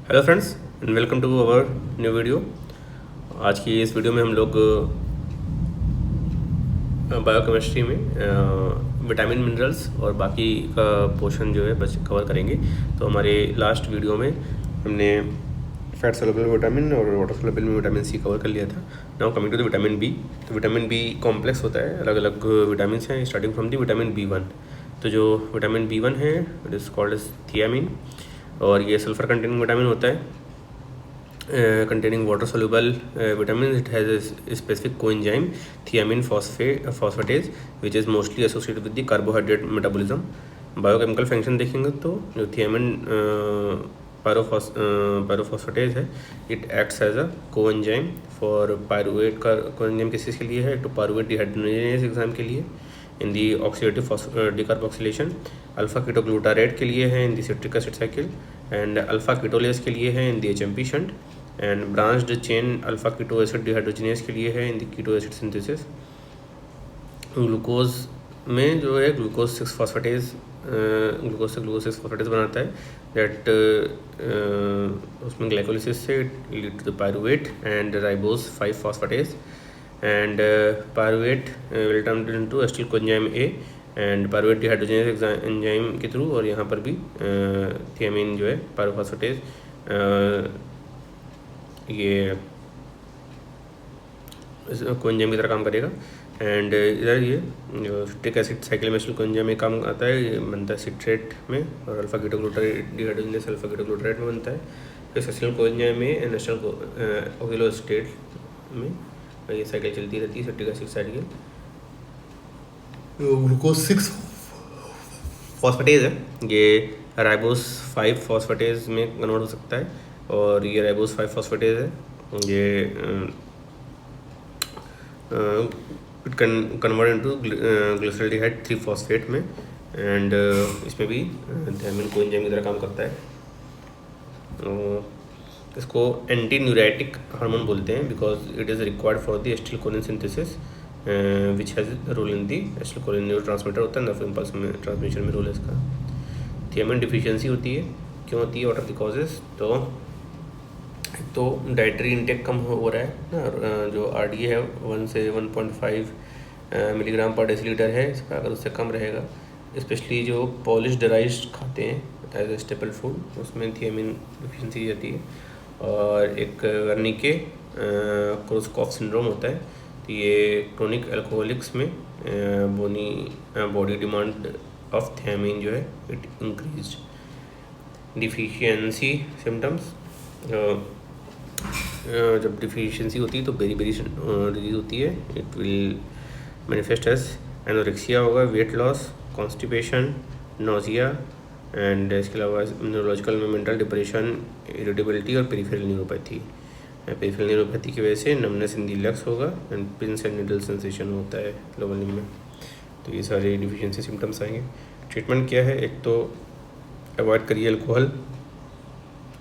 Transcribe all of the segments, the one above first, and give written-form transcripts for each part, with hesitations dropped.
Hello friends and welcome to our new video. आज की इस वीडियो में हम लोग बायोकेमिस्ट्री में विटामिन मिनरल्स और बाकी का पोर्शन जो है बस कवर करेंगे। तो हमारे लास्ट वीडियो में हमने फैट सोल्युबल विटामिन और वाटर सोल्युबल में विटामिन सी कवर कर लिया था। Now coming to the vitamin B. तो विटामिन बी कॉम्प्लेक्स होता है, अलग अलग विटामिन हैं starting from the vitamin B1। तो जो विटामिन B1 है it is called as thiamine, और ये सल्फर कंटेनिंग विटामिन होता है। containing water soluble vitamins. It has a specific coenzyme thiamine phosphatase which is mostly associated with the carbohydrate metabolism. Biochemical function देखेंगे तो जो thiamine pyrophosphatase है it acts as a coenzyme for pyruvate का coenzyme किस चीज़ के लिए है, तो पायरुवेट डिहाइड्रोजनेज एग्जाम के लिए in the oxidative decarboxylation, alpha ketoglutarate के लिए है in the citric acid cycle, and alpha ketolase के लिए है in the HMP shunt, and branched chain alpha keto acid dehydrogenase के लिए है in the keto acid synthesis. Glucose में जो है ग्लूकोज 6 फॉस्फेटेज ग्लूकोज से ग्लूकोज 6 फॉस्फेटेज बनाता है दैट उसमें ग्लाइकोलिसिस से lead to the pyruvate and ribose 5 phosphatase and pyruvate will turn into acetyl coenzyme A and pyruvate dehydrogenase enzyme के through, और यहाँ पर भी थियामिन जो है पायरोफॉस्फेटेज ये कोएंजाइम की तरह काम करेगा। एंड इधर ये जो सिट्रिक एसिड साइकिल में कोएंजाइम में काम आता है, ये बनता है सिट्रेट में, और alpha ketoglutarate dehydrogenase alpha ketoglutarate में बनता है। फिर एसिटिल कोएंजाइम में एंड एसिटिल ऑक्सिलोएसिटेट में ये साइकिल चलती रहती है, citric acid cycle. Glucose 6 phosphatase है, ये राइबोस 5 फॉस्फेटेज में कन्वर्ट हो सकता है, और ये राइबोस 5 फॉस्फेटेज है, ये it can convert into glyceraldehyde 3 phosphate में, एंड इसमें भी थियामिन कोएंजाइम की तरह काम करता है। इसको एंटी न्यूरेटिक हार्मोन बोलते हैं because it is required for the acetylcholine synthesis which has role in the acetylcholine neurotransmitter होता है, नर्व इम्पल्स में ट्रांसमिशन में रोल है इसका। थियामिन डिफिशियंसी होती है, क्यों होती है, व्हाट आर द कॉजेज? तो डाइटरी इंटेक कम हो रहा है ना, जो RDA है 1 से 1.5 मिलीग्राम पर डेसीलीटर है इसका, अगर उससे कम रहेगा, स्पेशली जो पॉलिश राइस खाते हैं एज ए स्टेपल फूड, उसमें थियामिन डिफिशियंसी जाती है। और एक वर्निके क्रोसकॉफ सिंड्रोम होता है, तो ये क्रोनिक अल्कोहलिक्स में बॉडी डिमांड ऑफ थियामिन जो है इट इंक्रीज। डिफिशियंसी सिम्टम्स, जब डिफिशियंसी होती है तो बेरी डिजीज होती है, it will manifest as anorexia होगा, weight loss, constipation, nausea, and इसके अलावा न्यूरोलॉजिकल में मेंटल डिप्रेशन, इरिटेबिलिटी और पेरिफेरल न्यूरोपैथी। पेरिफेरल न्यूरोपैथी की वजह से नमनेस इन दी लेग्स होगा and pins and needle sensation होता है लोअर लिम्ब में। तो ये सारे डिफिशियंसी सिम्टम्स आएंगे। ट्रीटमेंट क्या है? एक तो अवॉइड करिए alcohol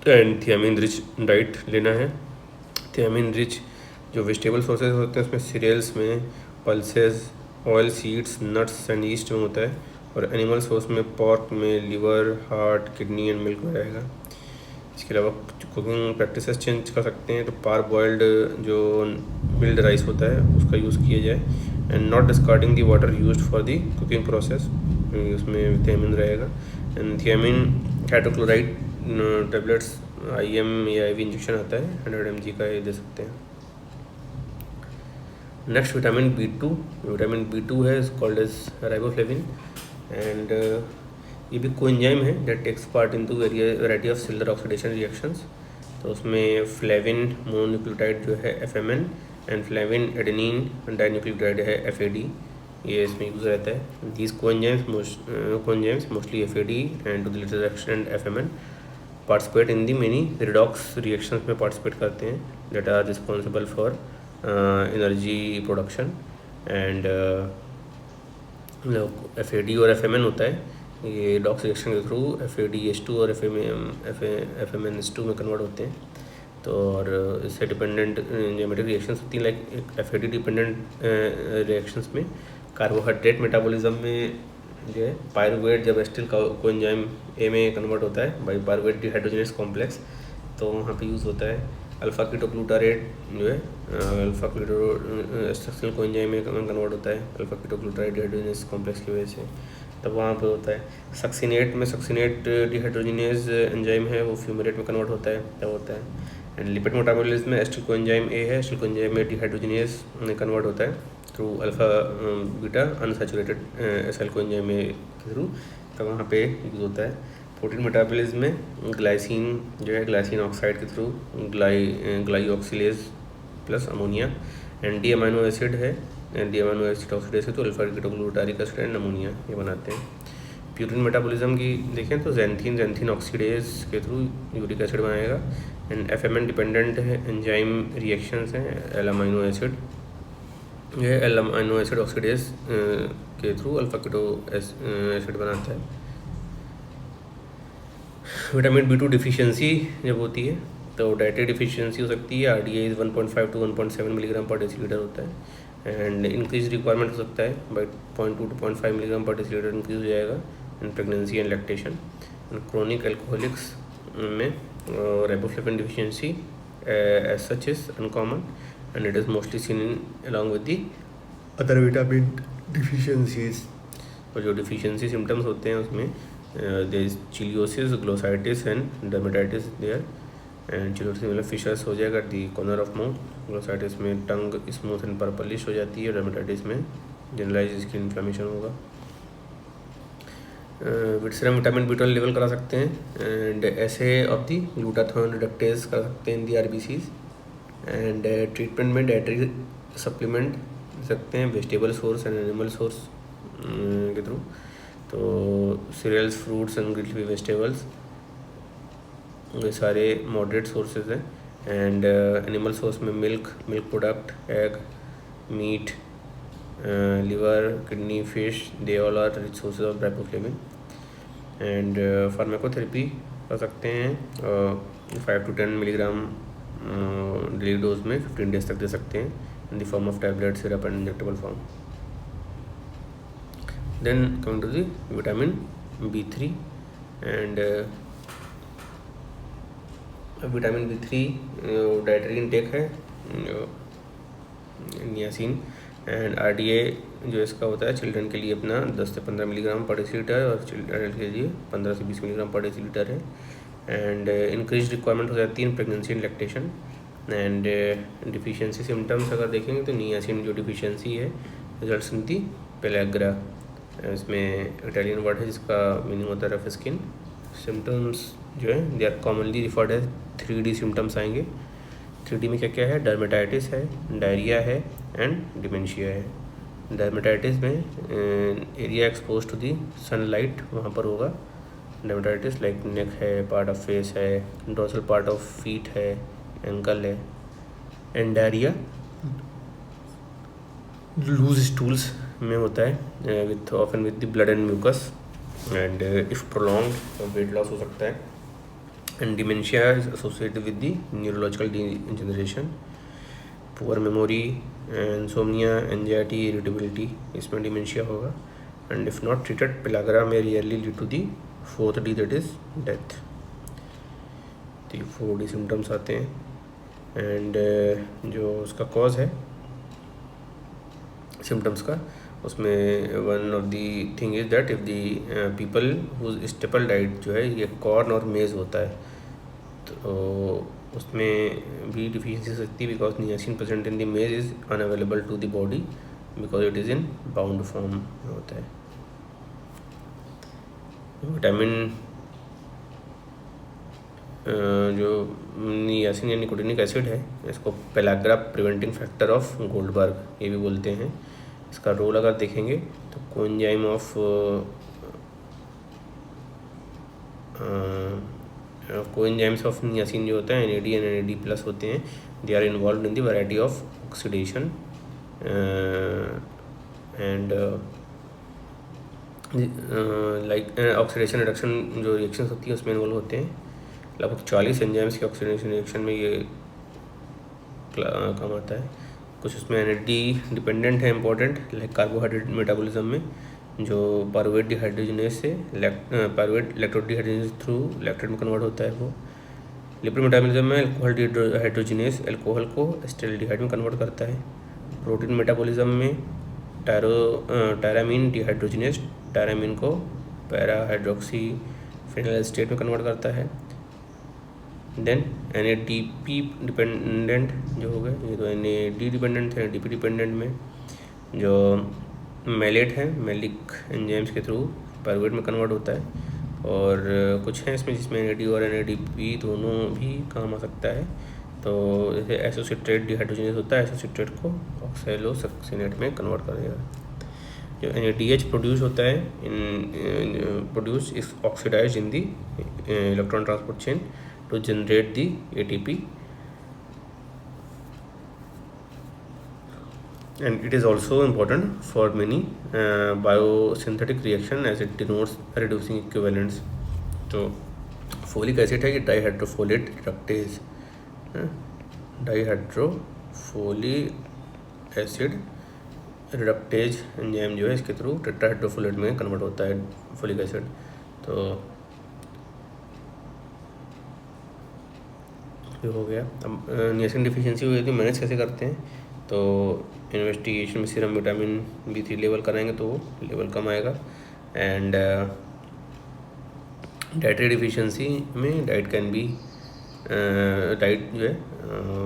and thiamine rich diet लेना है। थियामिन रिच जो वेजिटेबल सोर्सेज होते हैं उसमें सीरियल्स में pulses, oil seeds, nuts and east में होता है, और एनिमल सोर्स में पॉर्क में liver, heart, kidney and milk में रहेगा। इसके अलावा कुकिंग प्रैक्टिसेस चेंज कर सकते हैं, तो पार बॉइल्ड जो मिल्ड राइस होता है उसका यूज़ किया जाए, and not discarding the water used for the cooking process, उसमें थियामिन रहेगा। And thiamine hydrochloride tablets IM या IV इंजेक्शन आता है 100 mg का, ये दे सकते हैं। Next vitamin B2। Vitamin B2 है कॉल्ड एज राइबोफ्लेविन, एंड ये भी कोएंजाइम है that takes part into variety of cellular oxidation reactions. तो उसमें फ्लेविन मोनोन्यूक्लियोटाइड जो है FMN, and flavin adenine dinucleotide है FAD, ये इसमें यूज़ रहता है। These coenzymes mostly FAD and to the latter extent FMN participate in the many redox reactions में पार्टिसिपेट करते हैं that are responsible for energy production, and FAD और FMN होता है, ये डॉक्स रिएक्शन के थ्रू FADH2 और FMNH2 में कन्वर्ट होते हैं। तो और इससे डिपेंडेंट एंजाइमेटिक रिएक्शंस होती हैं, लाइक FAD डिपेंडेंट रिएक्शंस में कार्बोहाइड्रेट मेटाबॉलिज्म में जो है पायरुवेट जब एसिटिल कोएंजाइम A में कन्वर्ट होता है बाई पायरुवेट डिहाइड्रोजनेज कॉम्प्लेक्स, तो वहाँ पे यूज़ होता है। अल्फ़ा कीटोग्लूटारेट जो है अल्फ़ा कीटो स्ट्रक्चरल कोएंजाइम में कन्वर्ट होता है अल्फ़ा कीटोग्लूटारेट डिहाइड्रोजिनेज कॉम्प्लेक्स की वजह से, तब वहाँ पे होता है। सक्सिनेट में सक्सिनेट डिहाइड्रोजिनेज एंजाइम है, वो फ्यूमेरेट में कन्वर्ट होता है, तब होता है। एंड लिपिड मेटाबॉलिज्म में एसिटिल कोएंजाइम ए है, एसिटिल कोएंजाइम में डिहाइड्रोजिनेज में कन्वर्ट होता है through alpha beta unsaturated acyl coenzyme के थ्रू, तब वहाँ पे यूज़ होता है। प्रोटीन मेटाबॉलिज्म में ग्लाइसिन जो है ग्लाइसिन ऑक्साइड के through glyoxylate plus ammonia. And D amino acid है, डी अमीनो एसिड ऑक्सीडेज है तो alpha ketoglutaric acid and ammonia ये बनाते हैं। प्यूरिन मेटाबॉलिज्म की देखें तो जेंथीन ऑक्सीडेज के थ्रू यूरिक एसिड बनाएगा। एंड एफएमएन डिपेंडेंट है एंजाइम रिएक्शंस हैं, एल अमीनो एसिड ये एल अमीनो एसिड ऑक्सीडेज के थ्रू अल्फा कीटो एसिड बनाता है। विटामिन B2 डिफिशियंसी जब होती है तो डाइटरी डिफिशियंसी हो सकती है। RDA is 1.5 to 1.7 milligram per decilitre होता है। एंड इंक्रीज रिक्वायरमेंट हो सकता है by 0.2 to 0.5 milligram per decilitre increase हो जाएगा in pregnancy and lactation. Chronic alcoholics में riboflavin deficiency as such is uncommon and it is mostly seen in along with the other vitamin deficiencies. और जो deficiency symptoms होते हैं उसमें there is chiliosis, glossitis and dermatitis there. And cheilosis मतलब fishers हो जाएगा दी corner of mouth, glossitis में टंग smooth and purplish हो जाती है, डर्मेटाइटिस में जनरलाइज स्किन इन्फ्लेमेशन होगा। विटसेरम विटामिन B12 लेवल करा सकते हैं एंड ऐसे ऑफ दी ग्लूटाथोन रिडक्टेज कर सकते हैं in the RBCs। And treatment में डाइटरी सप्लीमेंट दे सकते हैं vegetable source and animal source के थ्रू। तो cereals, fruits and grilled vegetables ये सारे मॉडरेट सोर्सेज हैं। एंड एनिमल सोर्स में milk product, egg, meat, liver, kidney, fish, they all are rich sources of riboflavin. And pharmacotherapy कर सकते हैं 5 to 10 milligram daily dose में 15 days तक दे सकते हैं इन the form of tablet, syrup and injectable form. Then coming to the vitamin B3 and vitamin B3 dietary intake है niacin. And RDA जो इसका होता है चिल्ड्रन के लिए अपना 10 से 15 मिलीग्राम पर डेसीलीटर और एडल्ट के लिए 15 से 20 मिलीग्राम पर डेसीलीटर है। एंड इंक्रीज रिक्वायरमेंट हो जाती है इन pregnancy and lactation. And deficiency symptoms अगर देखेंगे तो नियासिन जो डिफिशियंसी है रिजल्ट्स इन दी पेलाग्रा, इसमें इटालियन वर्ड है जिसका मीनिंग होता है रफ स्किन। सिम्टम्स जो है they are commonly referred as 3D symptoms आएंगे। 3D में क्या क्या है, डर्मेटाइटिस है, डायरिया है एंड डिमेंशिया है। डर्मेटाइटिस में area expose to the sunlight वहाँ पर होगा डर्मेटाइटिस, लाइक नेक है, पार्ट ऑफ फेस है, डोर्सल पार्ट ऑफ फीट है, एंकल है। एंड डायरिया लूज स्टूल्स में होता है with often with the blood and mucus. And if prolonged weight loss हो सकता है। And dementia is associated with the neurological degeneration, poor memory, insomnia, anxiety, irritability, इसमें dementia होगा। And if not treated pellagra में rarely lead to the 4th D that is death. तो 4D symptoms आते हैं। And जो उसका cause है symptoms का, उसमें one of the thing is that if the people whose staple diet जो है ये कॉर्न और मेज़ होता है तो उसमें भी डिफिशियंसी हो सकती है because niacin present in the maize is unavailable to the body because it is in bound form में होता है। विटामिन जो नियासिन या निकोटिनिक एसिड है इसको pellagra preventing factor of Goldberg ये भी बोलते हैं। इसका रोल अगर देखेंगे तो coenzyme of coenzymes of niacin जो होता है NAD एंड NAD प्लस होते हैं, they are involve in the variety of oxidation and like oxidation reduction जो रिएक्शंस होती है उसमें इन्वॉल्व होते हैं। लगभग 40 एंजाइम्स के ऑक्सीडेशन रिएक्शन में ये काम आता है। कुछ उसमें NAD डिपेंडेंट है इंपॉर्टेंट, लाइक कार्बोहाइड्रेट मेटाबॉलिज्म में जो पायरुवेट डिहाइड्रोजिनेज से pyruvate electrode dehydrogenase through lactate में कन्वर्ट होता है वो। लिपिड मेटाबॉलिज्म में अल्कोहल हाइड्रोजिनेस अल्कोहल को एसिटाल्डिहाइड में कन्वर्ट करता है। प्रोटीन मेटाबॉलिज्म में टायरामीन डिहाइड्रोजिनेस टायरामीन को पैरा हाइड्रोक्सी फिनाइल स्टेट में कन्वर्ट करता है। देन NADP डिपेंडेंट जो हो गए, ये तो NAD डिपेंडेंट है। DP डिपेंडेंट में जो मेलेट है मेलिक एंजाइम्स के थ्रू पायरुवेट में कन्वर्ट होता है। और कुछ हैं इसमें जिसमें NAD और NADP दोनों भी काम आ सकता है। तो जैसे एसोसिएटेड डिहाइड्रोजनेस होता है, एसोसिएटेड को ऑक्सैलोसक्सिनेट में कन्वर्ट करेगा। जो NADH प्रोड्यूस होता है produce is oxidized in the electron transport chain to generate the ATP, and it is also important for many biosynthetic reaction as it denotes reducing equivalents. तो folic एसिड है कि डाईहाइड्रोफोलेट रिडक्टेज, डाईहाइड्रोफोलिक एसिड रिडक्टेज एंजाइम जो है इसके through tetrahydrofolate में convert होता है फोलिक एसिड। तो ये हो गया। अब नियासिन डिफिशिएंसी हुई थी, मैनेज कैसे करते हैं? तो इन्वेस्टिगेशन में सीरम विटामिन B3 लेवल कराएंगे तो वो लेवल कम आएगा। एंड डाइटरी डिफिशिएंसी में डाइट कैन बी डाइट जो है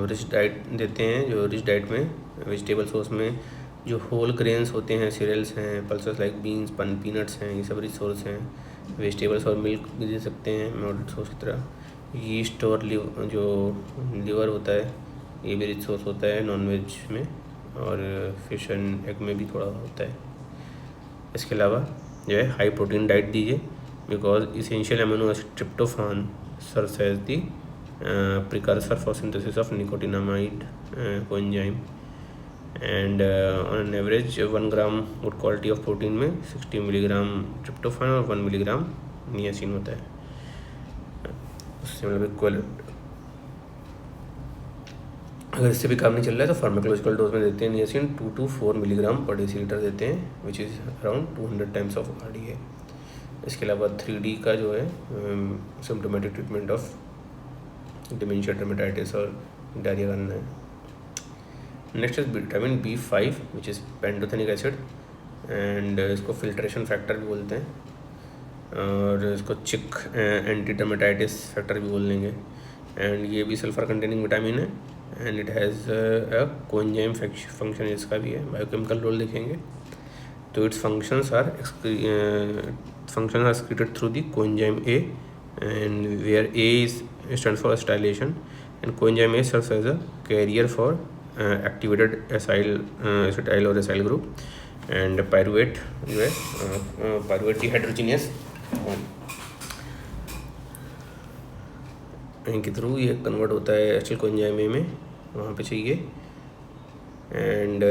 रिच डाइट देते हैं। जो रिच डाइट में वेजिटेबल सोर्स में जो होल ग्रेन्स होते हैं, सीरियल्स हैं, पल्सेस लाइक बीन्स पीनट्स हैं, ये सब रिच सोर्स हैं। वेजिटेबल्स और मिल्क भी दे सकते हैं मॉडरेट सोर्स की तरह। यीस्ट और जो लिवर होता है ये भी रिच सोर्स होता है नॉन वेज में, और फिश एंड एग में भी थोड़ा होता है। इसके अलावा जो है हाई प्रोटीन डाइट दीजिए, because essential amino acid tryptophan serves as the precursor for synthesis of nicotinamide coenzyme. And on average 1 gram good quality of protein में 60 मिलीग्राम ट्रिप्टोफान और 1 मिलीग्राम नियासिन होता है, उससे मतलब इक्वल। अगर इससे भी काम नहीं चल रहा है तो फार्माकोलॉजिकल डोज में देते हैं niacin 2 to 4 milligram per decilitre देते हैं, which is around 200 times of RDA। इसके अलावा 3D का जो है symptomatic treatment of dementia dermatitis और डायरिया करना है। Next is vitamin B5 which is pantothenic acid, and इसको फिल्ट्रेशन फैक्टर भी बोलते हैं, और इसको चिक एंटी डर्मेटाइटिस फैक्टर भी बोल लेंगे। एंड ये भी सल्फर कंटेनिंग विटामिन है, and it has a coenzyme function, इसका भी है, बायोकेमिकल रोल देखेंगे। तो its functions are excreted through the coenzyme A, and where A is stands for acetylation, and coenzyme A serves as a carrier for activated acetyl और acyl group, and pyruvate जो है pyruvate dehydrogenase इनके through ये convert होता है acetyl coenzyme A में, वहाँ पे चाहिए। And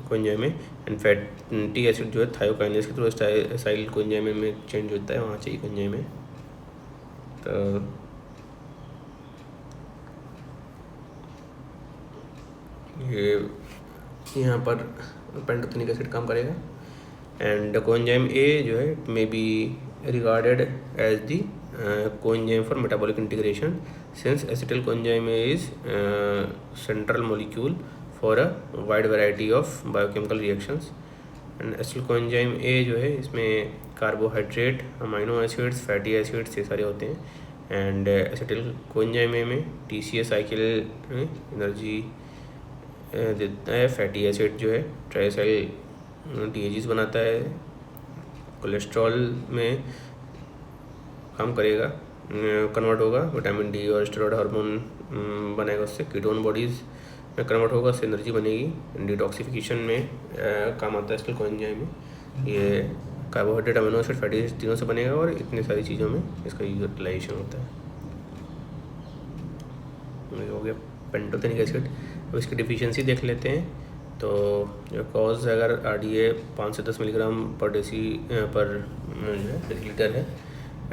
coenzyme and fatty acid जो है थायोकाइनेस के थ्रू एसाइल कोएंजाइम में चेंज होता है, वहाँ चाहिए कोएंजाइम में। तो ये यहाँ पर पेंटोथेनिक एसिड काम करेगा। एंड कोएंजाइम A जो है may be regarded as the coenzyme for metabolic integration, since acetyl coenzyme is central molecule for a wide variety of biochemical reactions. and acetyl coenzyme A जो है इसमें carbohydrate, amino acids, fatty acids ये सारे होते हैं। And acetyl coenzyme A में TCA cycle energy देता है। फैटी एसिड जो है ट्राइसाइल DAGs बनाता है। कोलेस्ट्रॉल में काम करेगा, कन्वर्ट होगा, विटामिन D और स्टेरॉयड हार्मोन बनेगा, उससे कीटोन बॉडीज़ में कन्वर्ट होगा, उससे एनर्जी बनेगी। डिटॉक्सिफिकेशन में काम आता है एसिटिल कोएंजाइम में। ये carbohydrate, amino acid, fatty acid तीनों से बनेगा, और इतनी सारी चीज़ों में इसका यूटिलाइजेशन होता है। ये हो गया पेंटोथेनिक एसिड। अब इसकी डिफिशियंसी देख लेते हैं। तो जो कॉज अगर RDA 5 से 10 मिलीग्राम पर डेसीलीटर है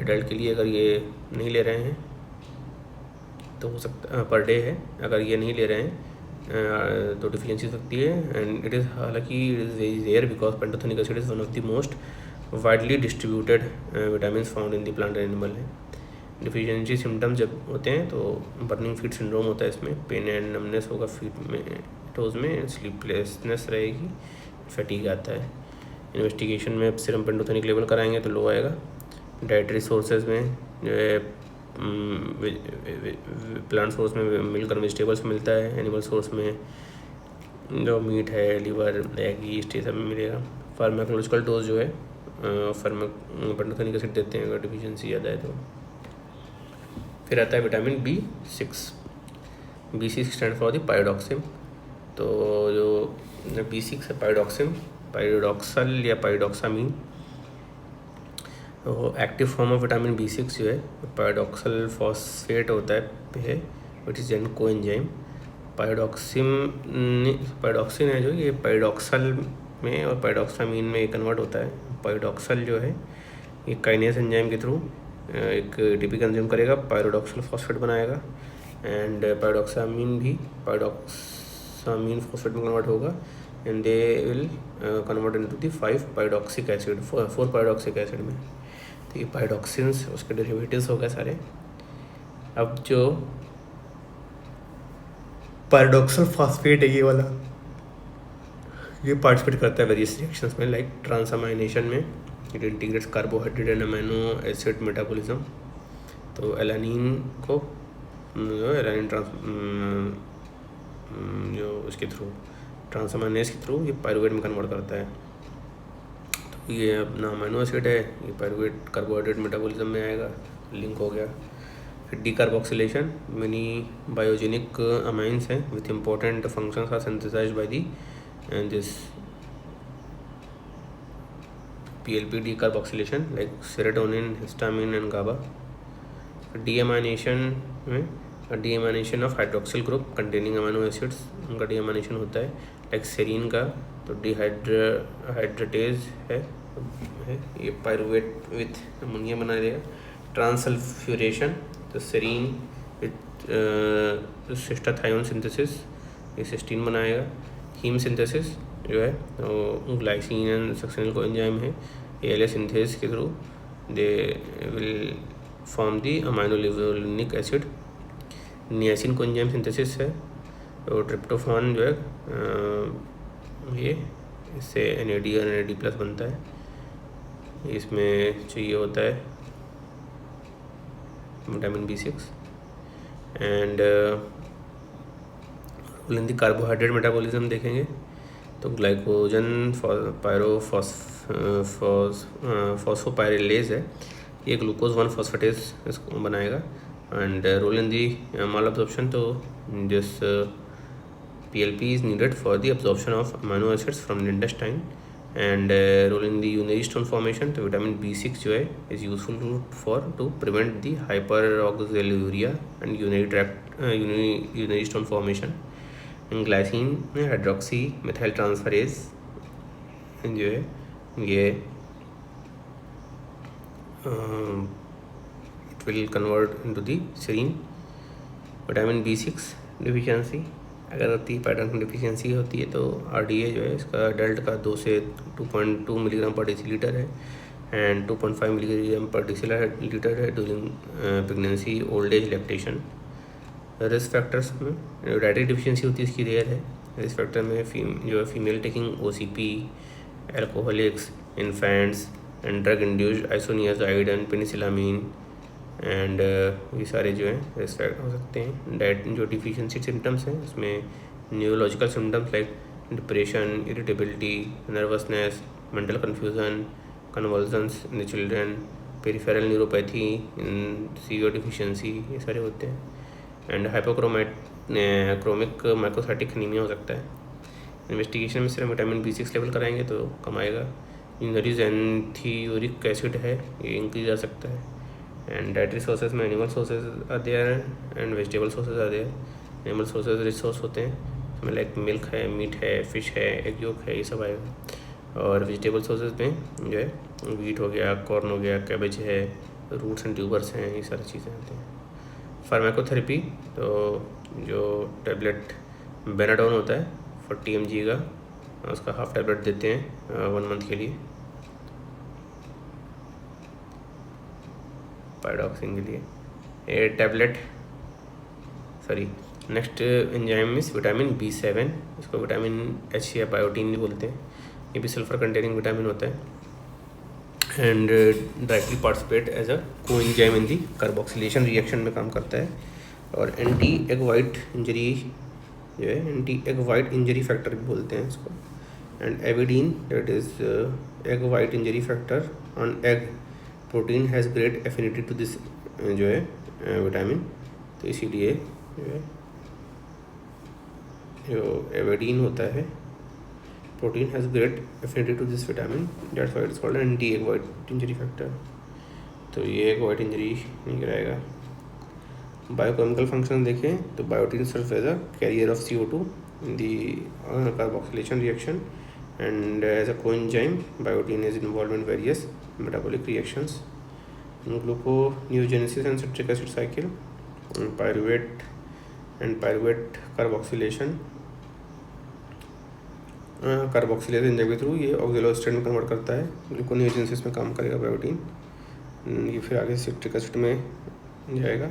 एडल्ट के लिए, अगर ये नहीं ले रहे हैं तो हो सकता पर डे है, अगर ये नहीं ले रहे हैं तो डिफिशियंसी हो सकती है। एंड इट इज़ हालांकि it is very rare because pantothenic acid is one of the most widely distributed vitamin found in the plant and animal है। डिफिशियंसी सिम्टम्स जब होते हैं तो बर्निंग फीट सिंड्रोम होता है, इसमें पेन एंड नमनेस होगा फीट में, टोज में, स्लीपलेसनेस रहेगी, फटीग आता है। इन्वेस्टिगेशन में अब सीरम पेंटोथेनिक लेवल कराएंगे तो लो आएगा। डाइटरी सोर्सेज में जो है प्लांट सोर्स में मिल्क और वेजिटेबल्स मिलता है, एनिमल सोर्स में जो मीट है, लीवर, एग, यीस्ट, ये सब में मिलेगा। फार्माकोलॉजिकल डोज जो है पेंटोथेनिक एसिड देते हैं अगर डिफिशियंसी ज़्यादा है तो। फिर आता है vitamin B6। B6 stand for the pyridoxine. तो जो B6 है पाइरोडॉक्सल या पाइरोडॉक्सामीन, तो active form of vitamin B6 जो है पाइरोडॉक्सल फॉस्फेट होता है विच इज़ एन कोएंजाइम। पाइरोडॉक्सिन है जो ये पाइरोडॉक्सल में और पाइरोडॉक्सामीन में कन्वर्ट होता है। पाइरोडॉक्सल जो है ये काइनेस एंजाइम के थ्रू एक एटीपी कंज्यूम करेगा, पाइरोडॉक्सल फॉस्फेट बनाएगा, एंड पाइरोडॉक्सामीन भी पाइरोडॉक्सामीन फॉस्फेट में कन्वर्ट होगा, and they will convert into the 4 pyridoxic acid में। तो ये पाइरोडॉक्सिन्स उसके डेरिवेटिव्स हो गए सारे। अब जो पाइरोडॉक्सल फॉस्फेट है ये वाला, ये पार्टिसिपेट करता है वेरियस रिएक्शंस में, लाइक ट्रांसअमाइनेशन में। It integrates carbohydrate and amino acid metabolism. तो एलानिन को जो एलानिन जो उसके थ्रू ट्रांसअमाइनेज के थ्रू ये पायरुवेट में कन्वर्ट करता है। तो ये अपना अमीनो एसिड है, ये पायरुवेट कार्बोहाइड्रेट मेटाबॉलिज्म में आएगा, लिंक हो गया। फिर डीकार्बोक्सिलेशन, मेनी बायोजेनिक अमाइंस हैं with important functions are synthesized by the and this PLP decarboxylation like serotonin, histamine and GABA. Deamination में deamination of hydroxyl group containing amino acids, उनका deamination होता है, like serine का तो dehydratase है ये pyruvate with ammonia बना देगा। ट्रांससल्फ्यूरेशन तो सेरीन विथ सिस्टाथायोन सिंथेसिस ये सिस्टीन बनाएगा। हीम सिंथेसिस जो है तो ग्लाइसिन एंड सक्सेनिल को एंजाइम है, ALA सिंथेसिस के through they will form the aminolevulinic acid. Niacin coenzyme synthesis है, तो ट्रिप्टोफान जो है ये इससे NAD और NAD+ बनता है। इसमें चाहिए होता है vitamin B6 and in the carbohydrate metabolism देखेंगे तो ग्लाइकोजन फॉस्फोपाइरिलेज है, ये ग्लूकोज 1 फॉस्फेटेज इसको बनाएगा। And role in the malabsorption, तो this PLP is needed for the absorption of amino acids from the intestine and role in the urinary stone formation. तो vitamin B6 जो है is useful for to prevent the hyperoxaluria and urinary stone formation. Glycine hydroxy methyl transferase जो है ये it will convert into the serine. Vitamin B6 deficiency अगर होती है, pattern deficiency होती है तो RDA जो है इसका अडल्ट का 2 से 2.2 मिलीग्राम पर डेसीलीटर है एंड 2.5 मिलीग्राम पर डेसीलीटर है during pregnancy, old age, lactation. Risk factors में डाइटरी डिफिशियंसी होती है, इसकी रेयर है। रिस्क फैक्टर में जो है female taking OCP, alcoholics, infants and drug induced isoniazid and penicillamine and ये सारे जो हैं रिस्क फैक्टर हो सकते हैं। डाइट जो डिफिशियंसी सिम्टम्स हैं इसमें neurological symptoms like depression, irritability, nervousness, mental confusion, convulsions in the children, peripheral neuropathy in severe deficiency, ये सारे होते हैं। एंड हाइपोक्रोमिक माइक्रोसाइटिक एनीमिया हो सकता है। इन्वेस्टिगेशन में सिर्फ विटामिन B6 लेवल कराएंगे तो कम आएगा। यूनरीज एंथ्यूरिक एसिड है ये इंक्रीज आ सकता है। एंड डाइटरी सोर्सेज में animal sources are there and vegetable sources are there. Animal sources rich source होते हैं, इसमें लाइक मिल्क है, मीट है, फिश है, एग योक है, ये सब आएगा। और वेजिटेबल सोर्सेज में जो है वीट हो गया, कॉर्न हो गया, कैबेज है, रूट्स एंड ट्यूबर्स हैं, ये सारी चीज़ें आती हैं। फार्माकोथेरेपी तो जो टैबलेट बेनाडोन होता है 40 mg का, उसका हाफ टैबलेट देते हैं 1 मंथ के लिए पायरोडॉक्सिन के लिए। A tablet sorry next enzyme is vitamin B7, इसको विटामिन H या बायोटीन भी बोलते हैं। ये भी सल्फर कंटेनिंग विटामिन होता है and directly participate as a coenzyme in the carboxylation reaction में काम करता है। और एंटी एग वाइट इंजरी जो है, anti egg white injury factor भी बोलते हैं इसको। And avidin that is egg white injury factor on egg protein has great affinity to this जो है विटामिन, तो इसीलिए जो है जो एविडीन होता है protein has great affinity to this vitamin, that's why it's called anti egg white injury factor. तो ये एग वाइट इंजरी नहीं कराएगा। बायोकेमिकल फंक्शन देखें तो biotin serve as a carrier of CO2 in the carboxylation reaction and as a coenzyme biotin is involve in various metabolic reactions, gluconeogenesis and citric acid cycle, pyruvate and pyruvate carboxylation carboxylation enzyme के through ये oxaloacetate में convert करता है, gluconeogenesis में काम करेगा biotin. ये फिर आगे सिट्रिक एसिड में जाएगा,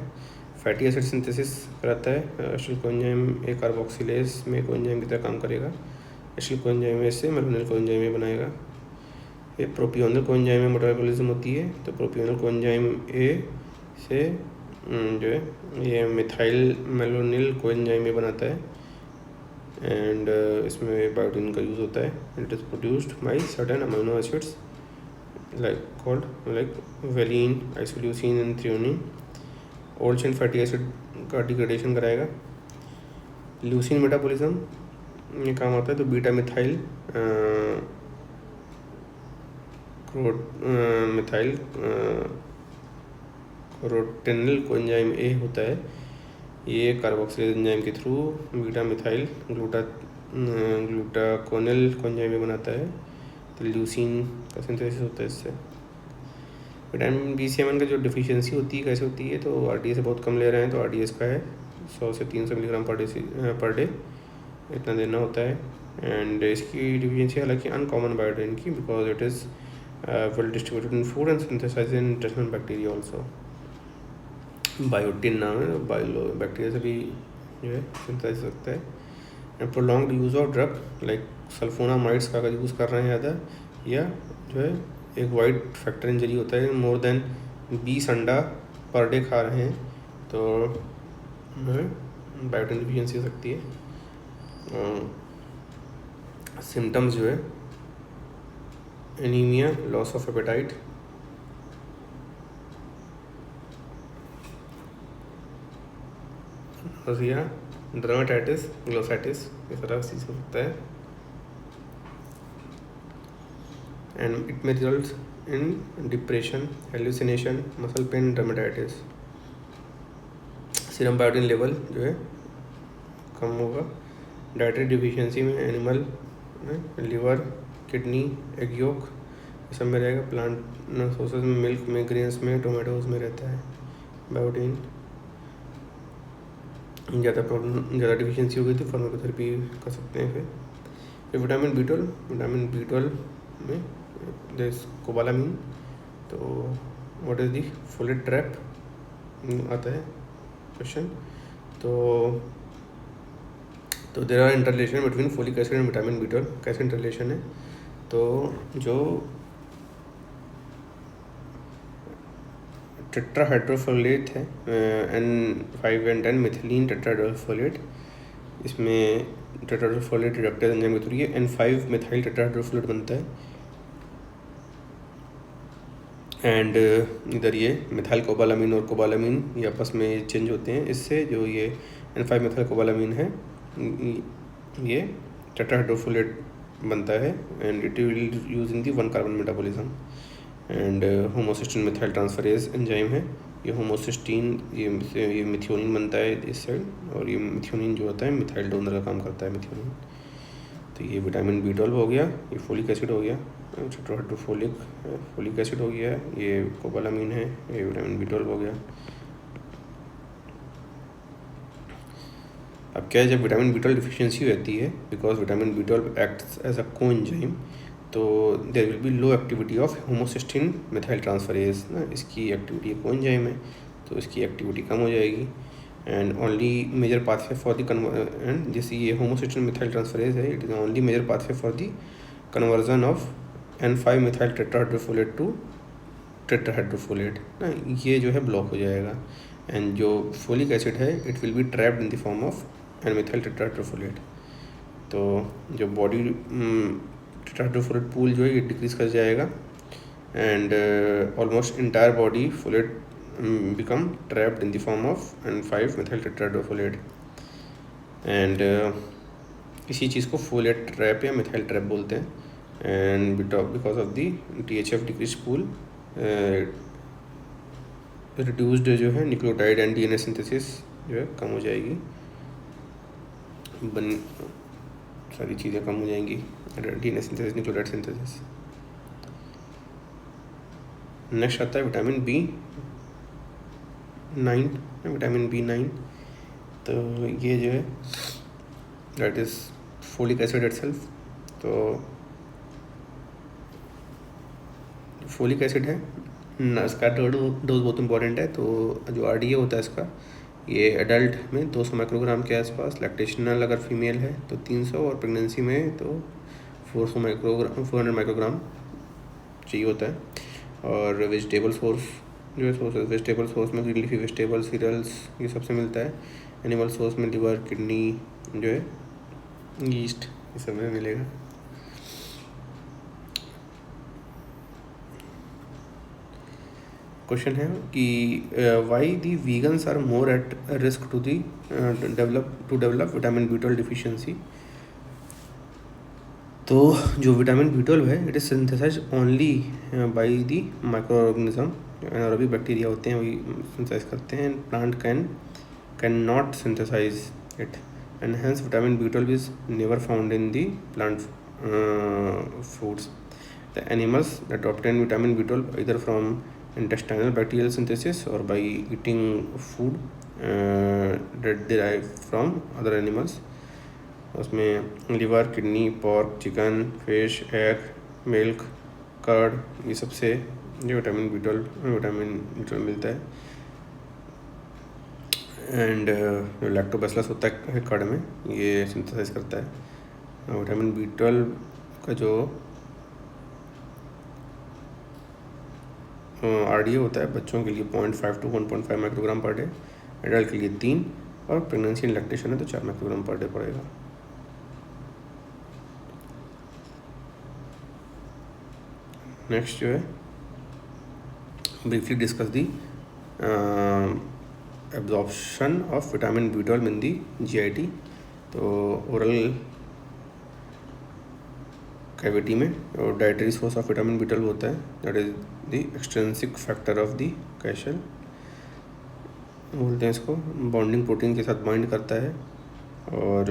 फैटी एसिड सिंथेसिस कराता है, एसिटिल कोएंजाइम ए कार्बोक्सिलेज में कोएंजाइम की तरह काम करेगा, एसिटिल कोएंजाइम ए से मेलानिल कोएंजाइम ए बनाएगा। ये प्रोपियोनल कोएंजाइम में मेटाबॉलिज्म होती है, तो प्रोपियोनल कोएंजाइम ए से जो है ये मिथाइल मेलानिल कोएंजाइम ए बनाता है एंड इसमें बायोटीन का यूज़ होता है। It is produced by certain amino acids like valine, isoleucine and threonine. Odd chain fatty acid का डिग्रेडेशन कराएगा। ल्यूसिन मेटाबॉलिज्म ये काम आता है, तो beta methyl methyl crotonyl coenzyme A होता है, ये कार्बोक्सिलेज एंजाइम के through beta methyl glutaconyl coenzyme A बनाता है, तो ल्यूसिन का सिंथेसिस होता है इससे। विटामिन B7 का जो डिफिशियंसी होती है कैसे होती है, तो RDA से बहुत कम ले रहे हैं, तो RDS का है 100 से 300 मिलीग्राम पर डे इतना देना होता है। एंड इसकी डिफिशियंसी हालांकि अनकॉमन बायोटीन की, because it is well distributed in food and synthesized in intestinal bacteria also. Biotin नाम है, बायो बैक्टीरिया से भी जो है सिंथेसाइज सकता है। And prolonged use of drug like sulphonamides का अगर यूज़ कर रहे हैं ज़्यादा, या जो है एक वाइट फैक्टर इंजरी होता है, मोर देन 20 अंडा पर डे खा रहे हैं, तो जो है बायोटीन डिफिशियंसी हो सकती है। सिम्टम्स जो है anaemia, loss of appetite, nausea, dermatitis, glossitis, इस तरह से चीज़ हो सकता है। एंड इट में result in depression, hallucination, muscle pain, dermatitis. Serum biotin level जो है कम होगा। डाइटरी डिफिशियंसी में animal liver, kidney, egg yolk ये सब में रहेगा। प्लांट सोर्सेज में मिल्क में, ग्रेन्स में, टोमेटोज में रहता है बायोटीन। ज़्यादा डिफिशियंसी हो गई तो फार्माकोथेरेपी कर सकते हैं। फिर विटामिन B12 में दिस कोबालामीन, तो what is the folate trap आता है क्वेश्चन। तो there are interrelation between folic acid and vitamin B12। कैसे इंटरलेशन है, तो जो टेट्राहाइड्रोफोलेट है N5 and 10 मिथिलीन टेट्राहाइड्रोफोलेट, इसमें टेट्राहाइड्रोफोलेट रिडक्टेज एंजाइम के थ्रू ये N5 मिथाइल टेट्राहाइड्रोफोलेट बनता है। एंड इधर ये मिथाइल कोबालामीन और कोबालामीन ये आपस में चेंज होते हैं, इससे जो ये N5 मिथाइल कोबालामीन है ये टेट्राहाइड्रोफोलेट बनता है and it will use in the 1 carbon metabolism. And homocysteine methyl transferase enzyme है, ये होमोसिस्टीन ये मिथियोनिन बनता है इस साइड, और ये मिथियोनिन जो होता है मिथाइल डोनर का काम करता है मिथियोनिन। तो ये विटामिन B12 हो गया, ये फोलिक एसिड हो गया, फोलिक एसिड हो गया, ये कोबालामीन है, ये विटामिन B12 हो गया। अब क्या है, जब विटामिन B12 डिफिशियंसी रहती है, because vitamin B12 acts as a coenzyme, तो there will be low activity of homocysteine methyl transferase ना, इसकी एक्टिविटी कोएंजाइम है, तो इसकी एक्टिविटी कम हो जाएगी। And only major pathway for the and जैसे ये होमोसिस्टेन मिथाइल ट्रांसफरेज है, it is only major pathway for the conversion of N5 methyl tetrahydrofolate to tetrahydrofolate ना, ये जो है ब्लॉक हो जाएगा। एंड जो फोलिक एसिड है it will be trapped in the form of N methyl tetrahydrofolate. तो जो बॉडी टेट्राहाइड्रोफोलेट पूल जो है ये डिक्रीज कर जाएगा and almost entire body folate become trapped in the form of N5 methyl tetrahydrofolate। And इसी चीज़ को फोलेट ट्रैप या मिथाइल ट्रैप बोलते हैं। And because of the THF decrease pool reduced जो है न्यूक्लियोटाइड एंड DNA सिंथेसिस जो है कम हो जाएगी, सारी चीज़ें कम हो जाएंगी, DNA synthesis, nucleotide synthesis. Next आता है विटामिन B9। तो ये जो है that is folic acid itself. तो फोलिक एसिड है इसका डोज बहुत इंपॉर्टेंट है। तो जो RDA होता है इसका, ये एडल्ट में 200 माइक्रोग्राम के आसपास, लैक्टेशनल अगर फीमेल है तो 300 और प्रेगनेंसी में तो 400 माइक्रोग्राम चाहिए होता है। और वेजिटेबल सोर्स जो है वेजिटेबल सोर्स में ग्रीन लीफी वेजिटेबल, सीरियल्स, ये सबसे मिलता है। एनिमल सोर्स में लिवर, किडनी जो है, यीस्ट, ये सब में मिलेगा। क्वेश्चन है कि why the vegans are more at risk to the develop vitamin B12 deficiency. तो जो विटामिन B12 है it is synthesize only by the microorganism, anaerobic bacteria होते हैं वही सिंथेसाइज करते हैं। Plant can not synthesize it and hence vitamin B12 is never found in the plant foods. The animals that obtain vitamin B12 either from intestinal bacterial synthesis or by eating food that derive from other animals। उसमें liver, kidney, pork, chicken, fish, egg, milk, curd, ये सबसे जो vitamin B12 मिलता है। And जो lactobacillus होता है curd में, ये सिंथेसाइज करता है। विटामिन B12 का जो RDA होता है बच्चों के लिए 0.5 to 1.5 microgram per day, adult के लिए 3, और प्रेगनेंसी एंड लैक्टेशन है तो 4 माइक्रोग्राम पर डे पड़ेगा। नेक्स्ट जो है briefly discuss the absorption of vitamin B12 in the GIT। तो ओरल कैविटी में और dietary source of vitamin B12 होता है, that is the extrinsic factor of the calcium बोलते हैं इसको। बॉन्डिंग प्रोटीन के साथ बाइंड करता है। और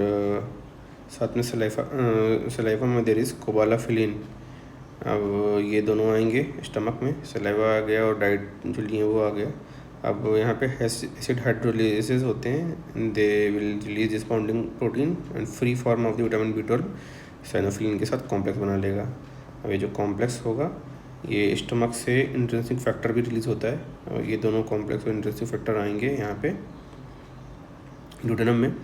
साथ में सलाइवा में देर इज़ कोबालाफिलिन। अब ये दोनों आएंगे स्टमक में, सलाइवा आ गया और डाइट जो लिए वो आ गया। अब यहाँ पे एसिड हाइड्रोलिसिस होते हैं, they will release this bonding protein and free form of the vitamin B12 साइनोफिलिन के साथ कॉम्प्लेक्स बना लेगा। अब ये जो कॉम्प्लेक्स होगा ये स्टमक से इंट्रिंसिक फैक्टर भी रिलीज होता है, और ये दोनों कॉम्प्लेक्स और इंट्रिंसिक फैक्टर आएंगे यहाँ पे ड्यूडेनम में।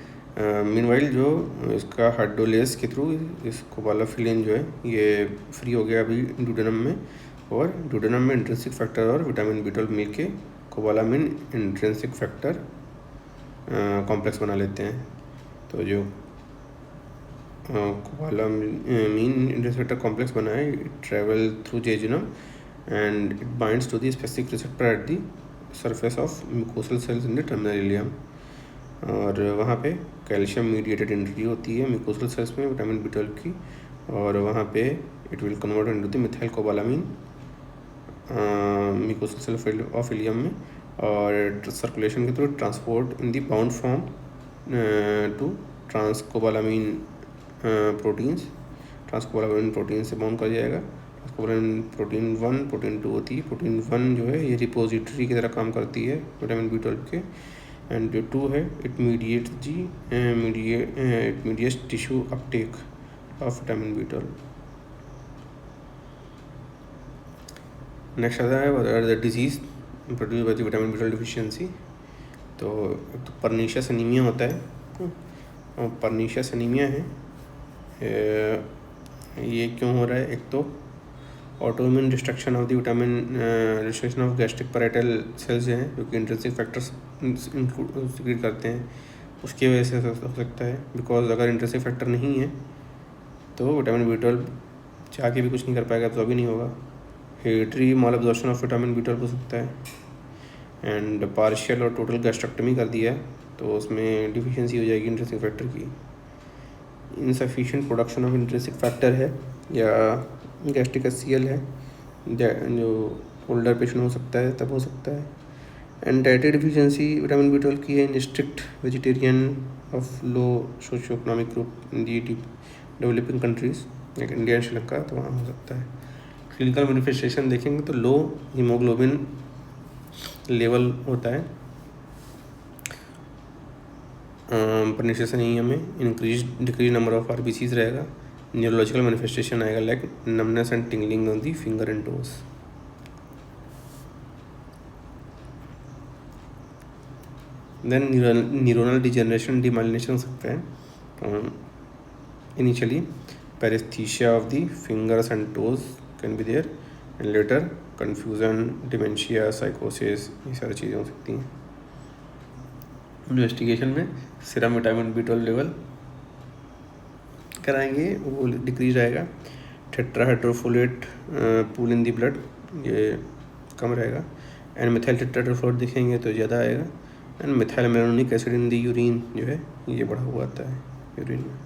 मीनवाइल जो इसका हाइड्रोलेस के थ्रू इस कोबालाफिलिन जो है ये फ्री हो गया अभी ड्यूडेनम में, और ड्यूडेनम में इंट्रिंसिक फैक्टर और विटामिन B12 मिल के कोबालामिन इंट्रिंसिक फैक्टर कॉम्प्लेक्स बना लेते हैं। तो जो कोबालामिन इंट्रिंसिक फैक्टर कॉम्प्लेक्स बना है, it travel through jejunum and it binds to the specific receptor at the surface of mucosal cells in the terminal ileum. और वहाँ पे कैल्शियम मीडिएटेड एंट्री होती है म्यूकोसल सेल्स में विटामिन B12 की, और वहाँ पे it will convert into the methyl cobalamin mucosal cell of ileum में, और सर्कुलेशन के through transport in the bound form to transcobalamin proteins. Transcobalamin protein से बाउंड कर जाएगा। ट्रांसकोबालामिन प्रोटीन 1, प्रोटीन 2 होती है। प्रोटीन 1 जो है ये रिपोजिटरी की तरह काम करती है विटामिन B12 के, एंड जो 2 है it mediates tissue Uptake of vitamin B12। Next आता है the disease produce by the vitamin B12 deficiency. तो परनीशियस एनीमिया होता है, और परनीशियस एनीमिया है ये क्यों हो रहा है? एक तो autoimmune destruction of the vitamin, destruction of gastric parietal cells हैं जो कि इंट्रिंसिक फैक्टर्स सिक्रीट करते हैं, उसकी वजह से हो सकता है। बिकॉज अगर इंट्रिंसिक फैक्टर नहीं है तो विटामिन B12 चाह के भी कुछ नहीं कर पाएगा, तो अभी नहीं होगा। Hereditary mall absorption of vitamin B12 हो सकता है, एंड पार्शियल और टोटल गैस्ट्रेक्टमी कर दिया है तो उसमें डिफिशियंसी हो जाएगी इंट्रिंसिक फैक्टर की। Insufficient production of intrinsic factor है या गैस्ट्रिक HCl है जो ओल्डर पेशेंट हो सकता है, तब हो सकता है। And dietary deficiency vitamin B12 की है in strict vegetarian of low socio economic group in the developing countries like India and Sri Lanka, तो वहाँ हो सकता है। क्लिनिकल मैनिफेस्टेशन देखेंगे तो लो हीमोग्लोबिन लेवल होता है, परनीशियस एनीमिया में डिक्रीज नंबर ऑफ RBCs रहेगा। न्यूरोलॉजिकल मैनिफेस्टेशन आएगा like numbness and tingling on the finger and toes. Then neuronal degeneration demyelination हो सकता है। Initially paraesthesia of the fingers and toes can be there, and later confusion, dementia, साइकोसिस, ये सारी चीज़ें हो सकती हैं। इन्वेस्टिगेशन में सीरम विटामिन B12 लेवल कराएंगे, वो डिक्रीज आएगा। Tetrahydrofolate pool in the blood ये कम रहेगा, एंड मिथाइल टेट्राहाइड्रोफोलेट दिखेंगे तो ज़्यादा आएगा। And methyl malonic acid in the urine जो है ये बढ़ा हुआ आता है यूरिन में।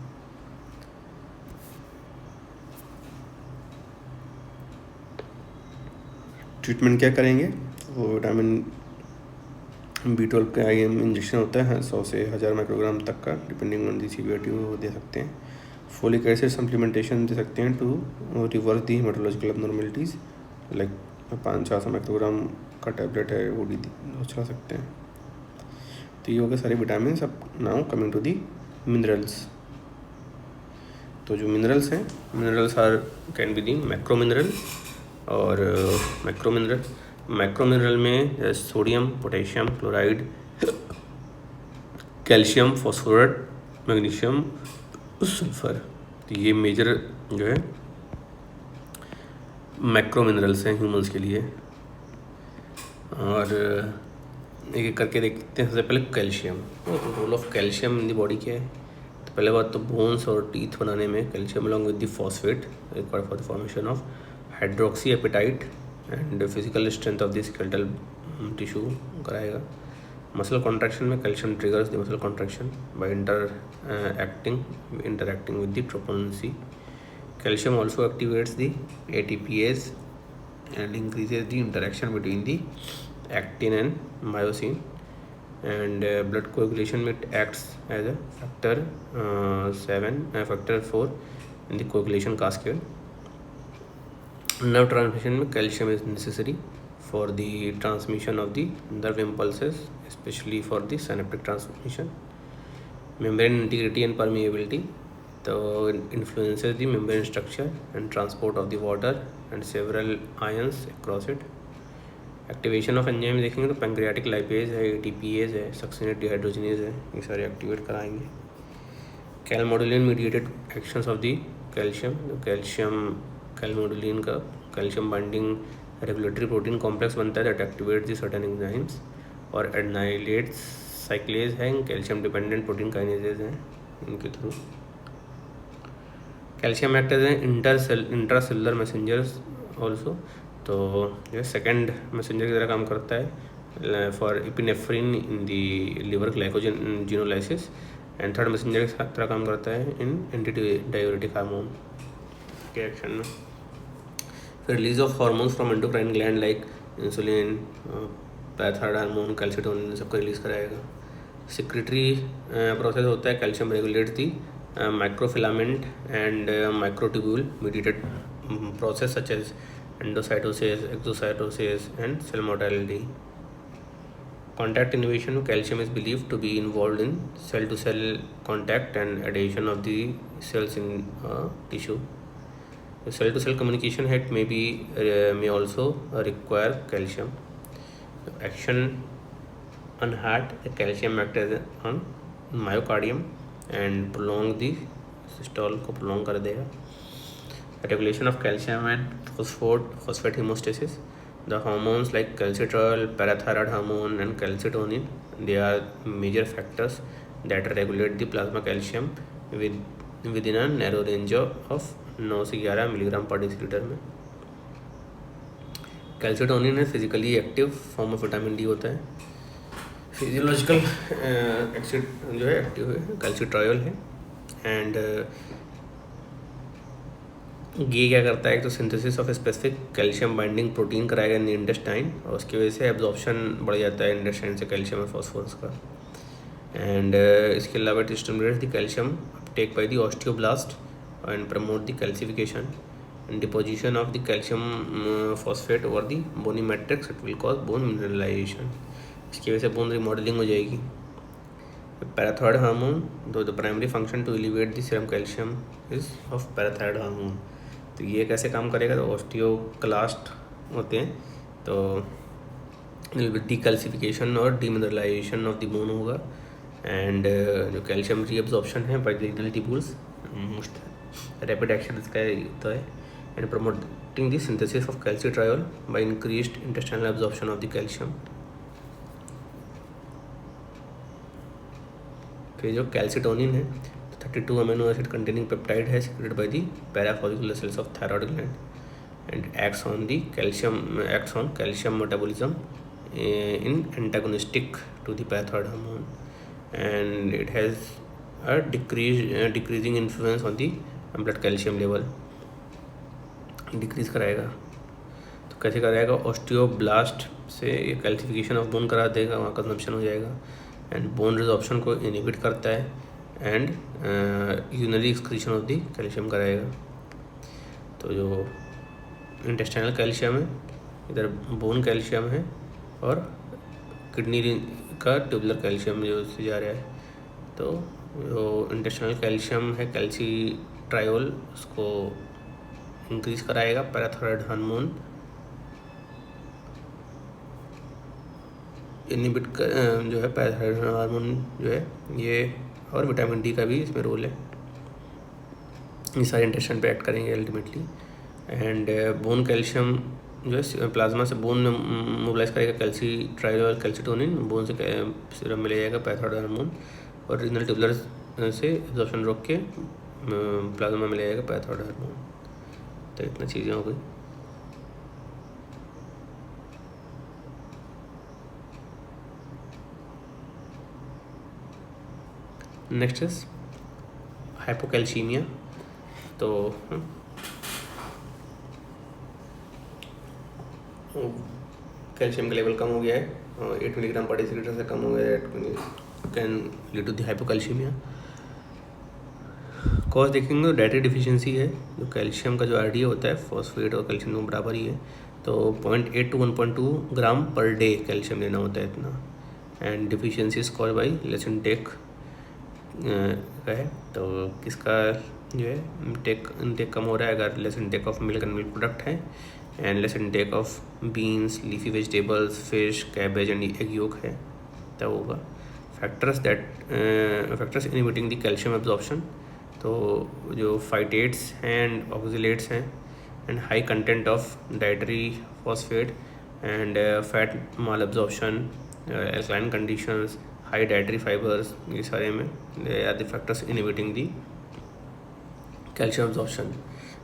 ट्रीटमेंट क्या करेंगे? वो विटामिन B12 का IM इंजेक्शन होता है 100 से 1000 माइक्रोग्राम तक का, डिपेंडिंग ऑन दी सीवियरिटी वो दे सकते हैं। फोलिक एसिड सप्लीमेंटेशन दे सकते हैं to reverse the haematological abnormalities, like 500-600 microgram का टैबलेट है वो भी चला सकते हैं। तो ये हो गए सारे विटामिन। अब now coming to the minerals. तो जो मिनरल्स हैं, minerals are can be the macro mineral और मैक्रो मिनरल। मैक्रो मिनरल में sodium, potassium, chloride, calcium, phosphorus, magnesium, sulphur, तो ये मेजर जो है मैक्रो मिनरल्स हैं ह्यूमंस के लिए। और एक एक करके देखते हैं। सबसे पहले calcium, role of calcium in the body क्या है? तो पहले बात तो बोन्स और टीथ बनाने में calcium along with the phosphate required for the formation of hydroxyapatite and physical strength of the skeletal tissue कराएगा। मसल कॉन्ट्रैक्शन में calcium triggers the muscle contraction by interacting with the troponin C. Calcium also activates the ATPase and increases the interaction between the actin and myosin, and blood coagulation it acts as a factor 4 in the coagulation cascade. Nerve transmission में calcium is necessary for the transmission of the nerve impulses, especially for the synaptic transmission. Membrane integrity and permeability, so it influences the membrane structure and transport of the water and several ions across it. Activation of enzyme देखेंगे तो pancreatic lipase है, ATPase है, succinate dehydrogenase है, ये सारे activate कराएंगे। Calmodulin mediated actions of the calcium, calmodulin का calcium binding regulatory protein complex बनता है that activate the certain enzymes, और एडनाइलेट्स साइक्लेज है, कैल्शियम डिपेंडेंट प्रोटीन काइनेजेज हैं इनके थ्रू। Calcium act as intracellular messengers also, तो जो सेकेंड मैसेंजर की तरह काम करता है for epinephrine in the liver glycogenolysis, and third messenger की तरह काम करता है इन एंटी डाययूरेटिक हार्मोन के एक्शन में। फिर release of hormones from endocrine gland like insulin, पैथाइड हार्मोन, कैल्सिटोनिन, इन सबको रिलीज कराएगा। सिक्रेटरी प्रोसेस होता है, calcium regulate the microfilament and microtubule mediated process such as endocytosis, exocytosis and cell mortality. Contact inhibition, calcium is believed to be involved in cell to cell contact and adhesion of the cells in tissue. The cell to cell communication may also require calcium. Action on heart, the calcium acts on myocardium and prolong the systole को prolong कर देगा. Regulation of calcium and phosphate homeostasis. The hormones like calcitriol, parathyroid hormone and calcitonin, they are major factors that regulate the plasma calcium within a narrow range of 9 से 11 milligram per decilitre में. Calcitonin है physically active form of vitamin D होता है. Physiological acid जो है active है कैल्सिट्रायोल है. And ये क्या करता है, एक तो synthesis of specific calcium binding protein कराएगा इन इंटेस्टाइन, और उसकी वजह से एब्जॉर्प्शन बढ़ जाता है इंटेस्टाइन से कैल्शियम और फॉस्फोरस का. एंड इसके अलावा it stimulates the calcium Uptake by the osteoblast and promote the calcification and deposition of the calcium phosphate over the bony matrix. It will cause bone mineralization. इसकी वजह से bone remodelling हो जाएगी. Parathyroid hormone, the primary function to elevate the serum calcium is of parathyroid hormone. तो ये कैसे काम करेगा, तो ऑस्टियोक्लास्ट होते हैं तो डीकैल्सिफिकेशन और डीमिनरलाइजेशन ऑफ द बोन होगा. एंड जो कैल्शियम रीअब्जॉर्प्शन है by the renal tubules, rapid action इसका होता है. And promoting the synthesis of calcitriol by increased intestinal absorption of the calcium. फिर जो कैल्सिटोनिन है 32 अमीनो एसिड कंटेनिंग पेप्टाइड है secreted by the parafollicular cells of thyroid gland and acts on calcium metabolism in antagonistic to the parathyroid hormone, and it has a decreasing influence on the blood calcium level. Decrease कराएगा. तो कैसे कराएगा, osteoblast से ये calcification of bone करा देगा, वहाँ consumption हो जाएगा. एंड बोन रिजॉर्प्शन को इनहिबिट करता है and urinary excretion of the calcium कराएगा. तो जो इंटेस्टाइनल कैल्शियम है, इधर बोन कैल्शियम है, और किडनी का ट्यूबुलर कैल्शियम जो उससे जा रहा है. तो जो इंटेस्टाइनल कैल्शियम है कैल्सिट्रायोल, उसको इंक्रीज कराएगा. पैराथायरॉयड हार्मोन इनहिबिट जो है, पैराथायरॉयड हार्मोन जो है ये, और विटामिन डी का भी इसमें रोल है. ये सारे इंटेस्टाइन पे एक्ट करेंगे अल्टीमेटली. एंड बोन कैल्शियम जो है प्लाज्मा से बोन में मोबिलाइज करेगा कैल्सिट्रायोल कैल्सिटोनिन, बोन से सीरम में ले जाएगा पैराथायरॉयड हार्मोन, और रीनल ट्यूबुलर से एब्जॉर्प्शन रोक के प्लाज्मा में ले जाएगा पैराथायरॉयड हार्मोन. तो इतना चीज़ें हो गई. Next is hypocalcaemia. तो कैल्शियम का लेवल कम हो गया है, 8 मिलीग्राम पर डेसीलीटर से कम हो गया है, can lead to the hypocalcaemia. Cause देखेंगे तो डाइटरी डिफिशियंसी है. जो कैल्शियम का जो आरडीए होता है फॉस्फेट और कैल्शियम दोनों बराबर ही है, तो 0.8 to 1.2 gram per day calcium लेना होता है इतना. And deficiency is cause by less intake है. तो किसका जो है इंटेक कम हो रहा है, अगर less intake of milk and milk product है, and less intake of beans, leafy vegetables, fish, cabbage and egg yolk है, तब होगा. Factors inhibiting the calcium absorption, तो जो फाइटेट्स हैं एंड ऑक्सिलेट्स हैं, and high content of dietary phosphate and fat malabsorption, alkaline conditions, high dietary fibres, ये सारे में are the factors inhibiting the calcium absorption.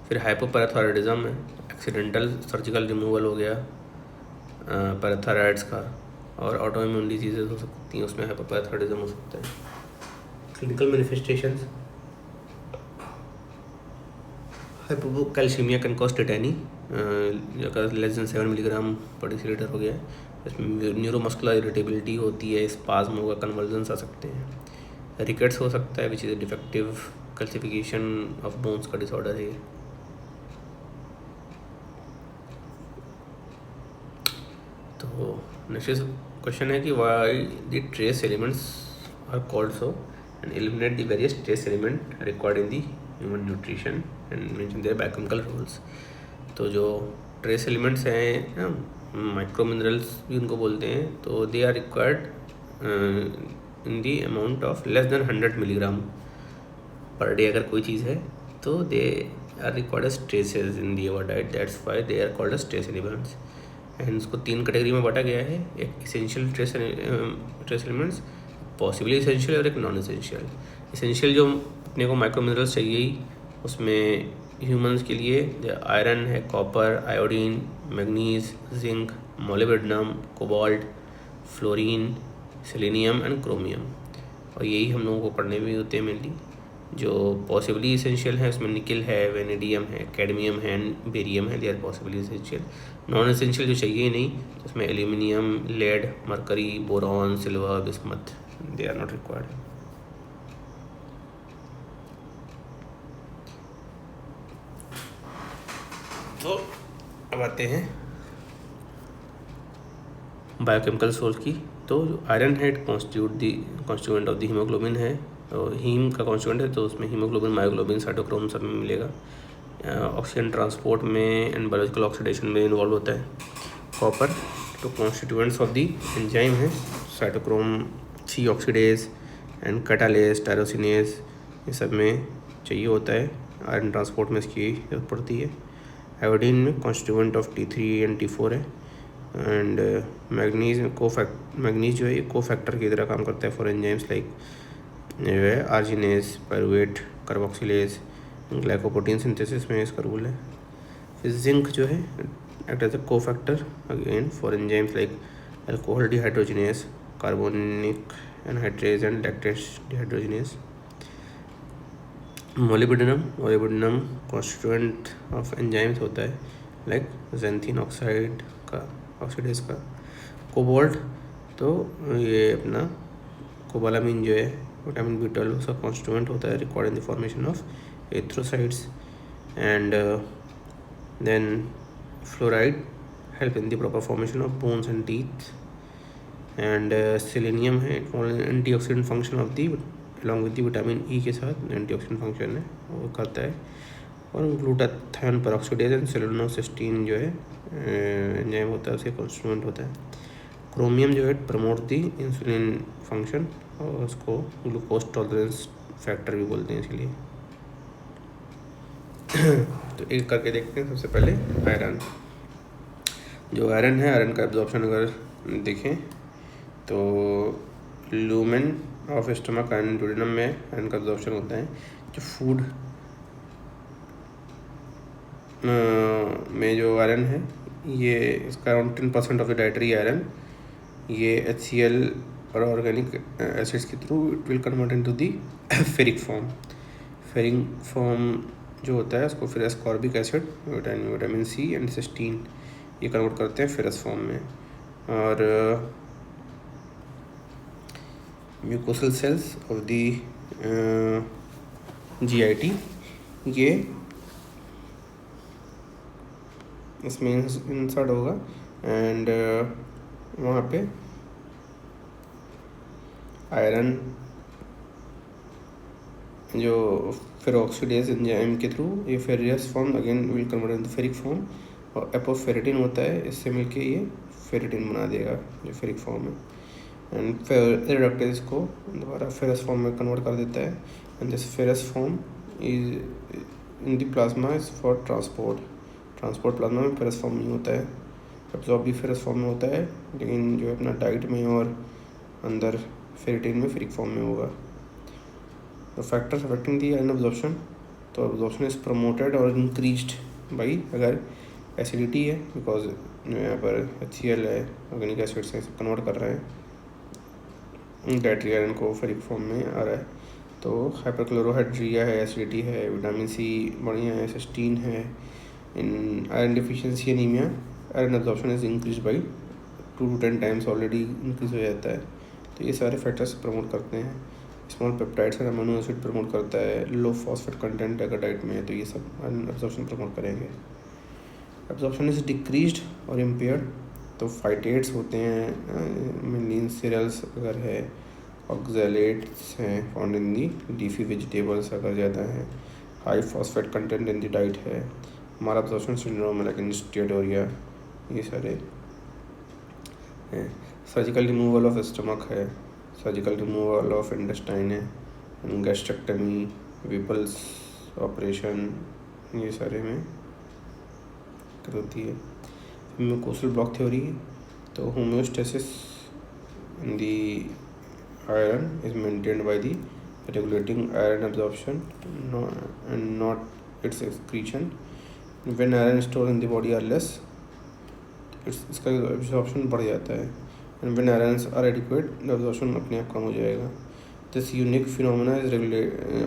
फिर हाइपोपैराथायरॉयडिज्म है, accidental surgical removal हो गया पैराथायरॉयड्स का, और ऑटोइम्यून डिजीजेज हो सकती हैं, उसमें हाइपोपैराथायरॉयडिज्म हो सकता है. Clinical manifestations, hypocalcaemia can cause tetani, अगर less than 7 milligram per decilitre हो गया है. इसमें न्यूरोमस्कुलर इरिटेबिलिटी होती है, स्पाज्म होगा, कन्वर्जन्स आ सकते हैं. रिकेट्स हो सकता है which is defective calcification of bones का डिसऑर्डर है. तो नेक्स्ट क्वेश्चन है कि why the trace elements are called so, and eliminate the various trace element required in the human nutrition and mention their biochemical roles. तो जो trace elements हैं micro minerals भी उनको बोलते हैं, तो they are required in the amount of less than 100 milligram per day अगर कोई चीज़ है तो they are required as traces in the our diet, that's why they are called as trace elements. And इसको 3 कैटेगरी में बांटा गया है, एक essential trace elements, possibly essential और एक नॉन इसेंशियल। इसेंशियल जो अपने को माइक्रो मिनरल्स चाहिए ही, उसमें ह्यूमंस के लिए आयरन है, copper, iodine, manganese, zinc, molybdenum, cobalt, fluorine, selenium and chromium. और यही हम लोगों को पढ़ने भी होते हैं मेनली। जो पॉसिबली इसेंशियल है उसमें निकल है, वेनेडियम है, कैडमियम है एंड बेरियम है, they are possibly essential. Non essential जो चाहिए ही नहीं, उसमें aluminium, lead, mercury, boron, silver, bismuth, they are not required. तो अब आते हैं बायोकेमिकल सोर्स की। तो आयरन है कॉन्स्टिट्यूएंट ऑफ द हीमोग्लोबिन है, और हीम का कॉन्स्टिट्यूएंट है तो उसमें हीमोग्लोबिन, मायोग्लोबिन, साइटोक्रोम सब में मिलेगा। ऑक्सीजन ट्रांसपोर्ट में एंड बायोलॉजिकल ऑक्सीडेशन में इन्वॉल्व होता है। कॉपर तो कॉन्स्टिट्यूएंट्स ऑफ द एंजाइम है, cytochrome, 3 oxidase and catalase, tyrosinase, ये सब में चाहिए होता है। आयरन ट्रांसपोर्ट में इसकी जरूरत पड़ती है। आयोडीन में constituent of T3 and T4 है। एंड मैग्नीज जो है ये कोफैक्टर की तरह काम करता है फॉर एंजाइम्स लाइक जो है arginase, pyruvate, carboxylase, glycoprotein synthesis में इसका रोल है। फिर जिंक जो है act as a cofactor again for enzymes like alcohol dehydrogenase, carbonic anhydrase and lactase dehydrogenase. Molybdenum constituent of enzymes होता है लाइक ज़ैंथीन ऑक्साइड का, ऑक्सीडेज का। कोबाल्ट तो ये अपना कोबालामिन जो है विटामिन B12 उसका कॉन्स्टिट्यूएंट होता है, required in the formation of erythrocytes. And then fluoride help in the proper formation of bones and teeth. And selenium है antioxidant function of the along with the vitamin E के साथ antioxidant function है वो करता है। और glutathione पेरोक्साइडेज and selenocysteine जो है एंजाइम होता है उसके कॉन्स्टिट्यूएंट होता है। क्रोमियम जो है प्रमोट दी इंसुलिन फंक्शन और उसको ग्लूकोज टॉलरेंस फैक्टर भी बोलते हैं इसलिए। तो एक करके देखते हैं। सबसे पहले आयरन, जो आयरन है, आयरन का एब्जॉर्प्शन अगर देखें तो lumen of stomach and duodenum में आयरन का एब्जॉर्प्शन होता है। जो फूड में जो आयरन है ये इसका around 10% of the dietary iron ये HCl और ऑर्गेनिक एसिड्स के through it will convert into the ferric form. Ferric form जो होता है उसको फिर ascorbic acid, vitamin C and cysteine ये कन्वर्ट करते हैं फेरस फॉर्म में। और mucosal cells of the GIT ये इसमें इंसर्ट होगा एंड वहाँ पे आयरन जो फेरोक्सीडेज एंजाइम के थ्रू ये furious form again will convert into ferric form, और एपोफेरेटिन होता है, इससे मिलके ये फेरेटिन बना देगा जो फेरिक फॉर्म है। एंड फेरोडक्टेज को दोबारा फेरस फॉर्म में कन्वर्ट कर देता है। And this ferrous form is in the plasma is for transport plasma में फेरस फॉर्म नहीं होता है, एब्जॉर्ब भी फेरस फॉर्म में होता है, लेकिन जो अपना डाइट में और अंदर फेरेटिन में फेरिक फॉर्म में होगा। The factors affecting the iron absorption, तो एब्जॉर्प्शन इज प्रमोटेड और इंक्रीज्ड बाई अगर एसिडिटी है, बिकॉज यहाँ पर HCl है, ऑर्गेनिक एसिड से कन्वर्ट कर रहा है डाइटरी आयरन को फेरिक फॉर्म में आ रहा है। तो हाइपरक्लोरोहाइड्रिया है, एसिडिटी है, विटामिन C बढ़िया है, सिस्टीन है। इन iron deficiency anaemia iron absorption is increase by 2 to 10 times already increase हो जाता है। तो ये सारे फैक्टर्स प्रमोट करते हैं। Small peptides and amino acid promote करता है। लो फॉस्फेट कंटेंट अगर डाइट में है तो ये सब आयरन एब्जॉर्प्शन प्रमोट करेंगे। एब्जॉर्प्शन इज डिक्रीज्ड और इम्पेयर्ड, तो फाइटेट्स होते हैं मेनली सीरियल्स अगर है, ऑक्सैलेट्स हैं found in the leafy vegetables अगर ज़्यादा है, high phosphate content in the diet है, हमारा absorption syndrome like in steatorrhoea, ये सारे है, सर्जिकल रिमूवल ऑफ स्टमक है, सर्जिकल रिमूवल ऑफ इंटेस्टाइन है, गैस्ट्रेक्टमी, विपल्स ऑपरेशन, ये सारे में होती है। म्यूकोसल ब्लॉक थ्योरी, तो homeostasis in the iron is maintained by the regulating iron absorption and not its excretion. When iron stores in the body are less, इसका absorption बढ़ जाता है, and when irons are adequate, the absorption अपने आप कम हो जाएगा. This unique phenomena is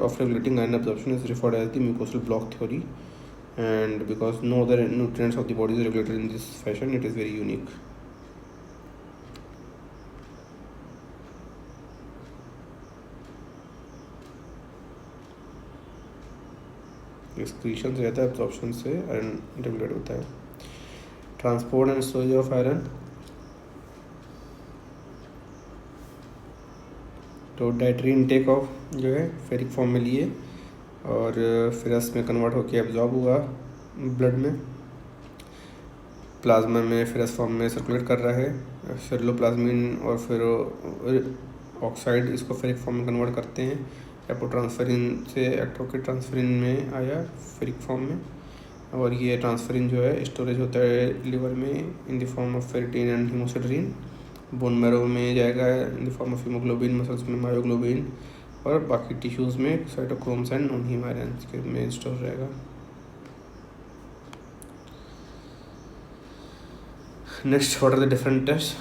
of regulating iron absorption is referred as the mucosal block theory, and because no other nutrients of the body is regulated in this fashion, it is very unique. Excretion से रहता है, absorption से iron regulate होता है. Transport and storage of iron, तो dietary intake of जो है ferric form में लिए और फेरस में कन्वर्ट होकर एब्जॉर्ब हुआ ब्लड में, प्लाज्मा में फेरस फॉर्म में सर्कुलेट कर रहा है, सेलुलोप्लाज्मिन और फिर ऑक्साइड इसको फेरिक फॉर्म में कन्वर्ट करते हैं, एपोट्रांसफेरिन से एक्ट होकर ट्रांसफेरिन में आया फेरिक फॉर्म में, और ये ट्रांसफेरिन जो है स्टोरेज होता है लिवर में in the form of ferritin and haemosiderin, bone marrow में जाएगा in the form of haemoglobin, muscles में मायोग्लोबिन, और बाकी टिश्यूज़ में cytochromes and non haem irons के में स्टोर रहेगा. Next, what are the different test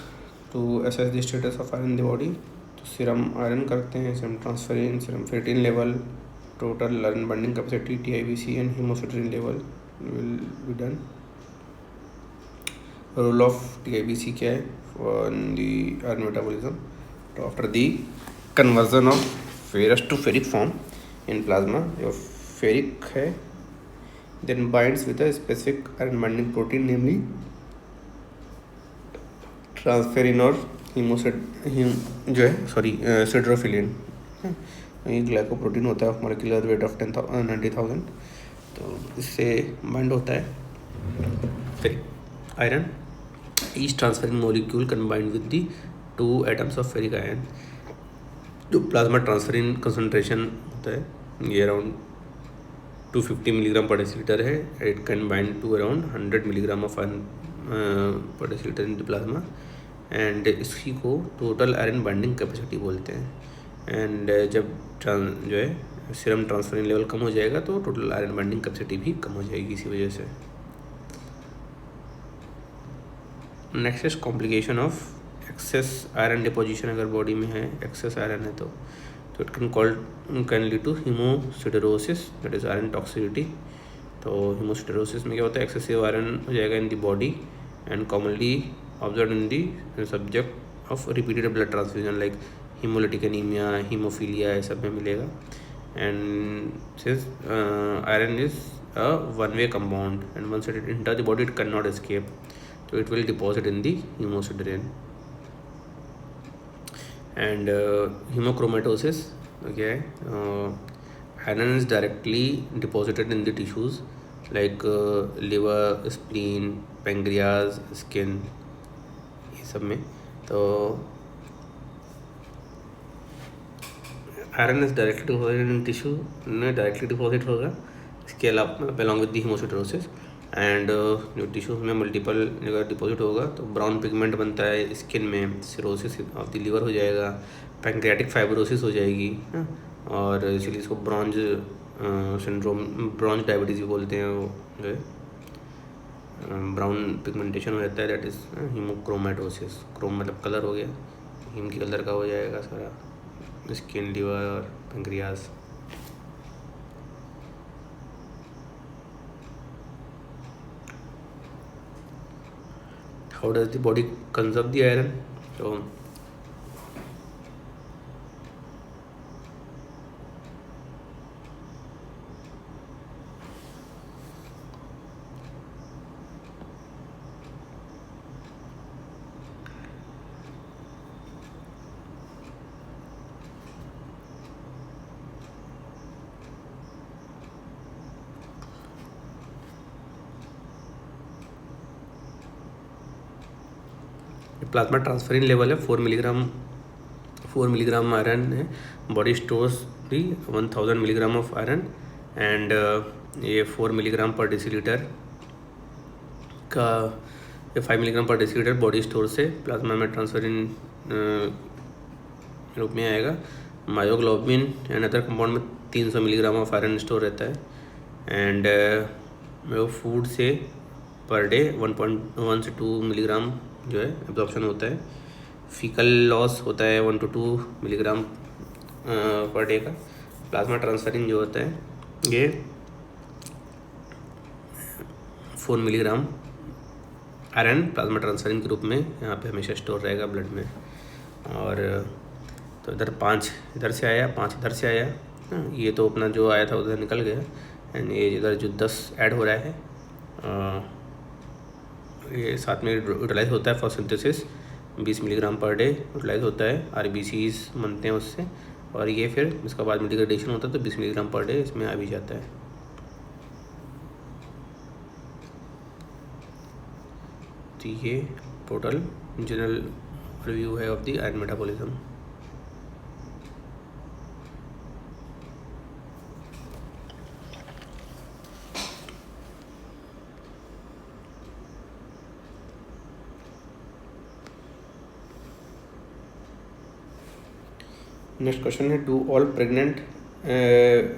to assess the status of iron in the body. तो सीरम आयरन करते हैं, serum transferrin, serum ferritin level, total iron binding capacity TIBC and haemosiderin level will be done. Role of TIBC क्या है on the iron metabolism. तो after the conversion of ferrous to ferric form in plasma, जो ferric है then binds with a specific iron binding protein, namely transferrin और जो है सिड्रोफिलिन. ये glycoprotein होता है, मॉलिक्यूलर वेट ऑफ 90,000, तो इससे बाइंड होता है ferric iron. Each transferring molecule combined with the 2 atoms of ferric iron. जो प्लाज्मा ट्रांसफेरिन कंसनट्रेशन होता है ये अराउंड 250 मिलीग्राम पर डेसीलीटर है. It can bind to around 100 milligram of iron per decilitre in the plasma, and इसी को total iron binding capacity बोलते हैं. And जब जो है सीरम ट्रांसफेरिन लेवल कम हो जाएगा तो टोटल आयरन बाइंडिंग कैपेसिटी भी कम हो जाएगी इसी वजह से. Next is complication of excess iron deposition. अगर बॉडी में है एक्सेस आयरन है तो it can lead to haemosiderosis, that is iron toxicity. तो हीमोसिडेरोसिस में क्या होता है, एक्सेसिव आयरन हो जाएगा in the body and commonly observe in the subject of repeated blood transfusion like haemolytic anaemia, haemophilia, ये सब में मिलेगा. And since iron is a one way compound and once it enter the body it can not escape, so it will deposit in the hemosiderin. And hemochromatosis, okay, iron is directly deposited in the tissues like liver, spleen, pancreas, skin, ये सब में. तो iron is directly deposited in tissue में, directly deposit होगा इसके अलावा along with the हीमोसिडेरोसिस. And जो tissues में मल्टीपल जगह डिपॉजिट होगा तो ब्राउन पिगमेंट बनता है स्किन में, सिरोसिस ऑफ द लीवर हो जाएगा, पैंक्रियाटिक फाइब्रोसिस हो जाएगी, और इसीलिए इसको ब्रॉन्ज सिंड्रोम, ब्रॉन्ज डायबिटीज़ भी बोलते हैं. वो जो है ब्राउन पिगमेंटेशन हो जाता है, दैट इज़ हीमोक्रोमेटोसिस. क्रोम मतलब कलर हो गया, हीम की कलर का हो जाएगा सारा स्किन, लीवर और pancreas. How does the body conserve the iron? So plasma transferrin level है 4 मिलीग्राम आयरन है, body stores the 1000 milligram of iron and ये 4 मिलीग्राम पर डेसीलीटर का, ये 5 milligram per decilitre body store से plasma में transferrin रूप में आएगा। मायोग्लोबिन एंड अदर कंपाउंड में 300 मिलीग्राम ऑफ आयरन स्टोर रहता है एंड वो फूड से पर डे 1.1 से 2 मिलीग्राम जो है एब्जॉर्प्शन होता है। फीकल लॉस होता है 1 to 2 मिलीग्राम पर डे का। प्लाज्मा ट्रांसफरिन जो होता है ये 4 मिलीग्राम आयरन प्लाज्मा ट्रांसफरिन के रूप में यहाँ पे हमेशा स्टोर रहेगा ब्लड में। और तो इधर 5 इधर से आया, 5 इधर से आया, ये तो अपना जो आया था उधर निकल गया एंड ये इधर जो 10 ऐड हो रहा है ये साथ में यूटिलाइज होता है for synthesis 20 milligram per day utilize होता है, RBCs बनते हैं उससे, और ये फिर इसका बाद में डिग्रेडेशन होता है तो 20 मिलीग्राम पर डे इसमें आ भी जाता है। तो ये टोटल जनरल रिव्यू है of the iron metabolism. Next question है, do all pregnant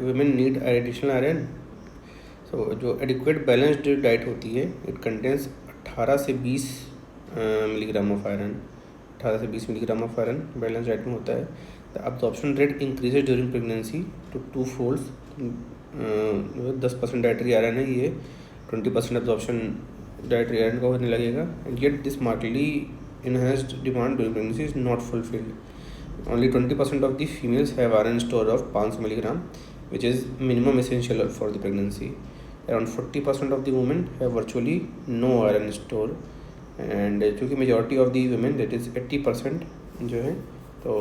women need additional iron? So जो एडिक्वेट बैलेंस्ड डाइट होती है इट कंटेंस 18 से 20 मिलीग्राम ऑफ आयरन, 18 से 20 milligram of iron balance diet में होता है। The absorption rate increases during pregnancy to 2 folds. 10% dietary iron है ये, 20% अब्जॉर्प्शन डाइटरी आयरन का होने लगेगा and yet this markedly enhanced demand during pregnancy is not fulfilled. Only 20% of the females have iron store of 500 milligram, which is minimum essential for the pregnancy. Around 40% of the women have virtually no iron store, and चूँकि majority of the women, that is 80% जो है, तो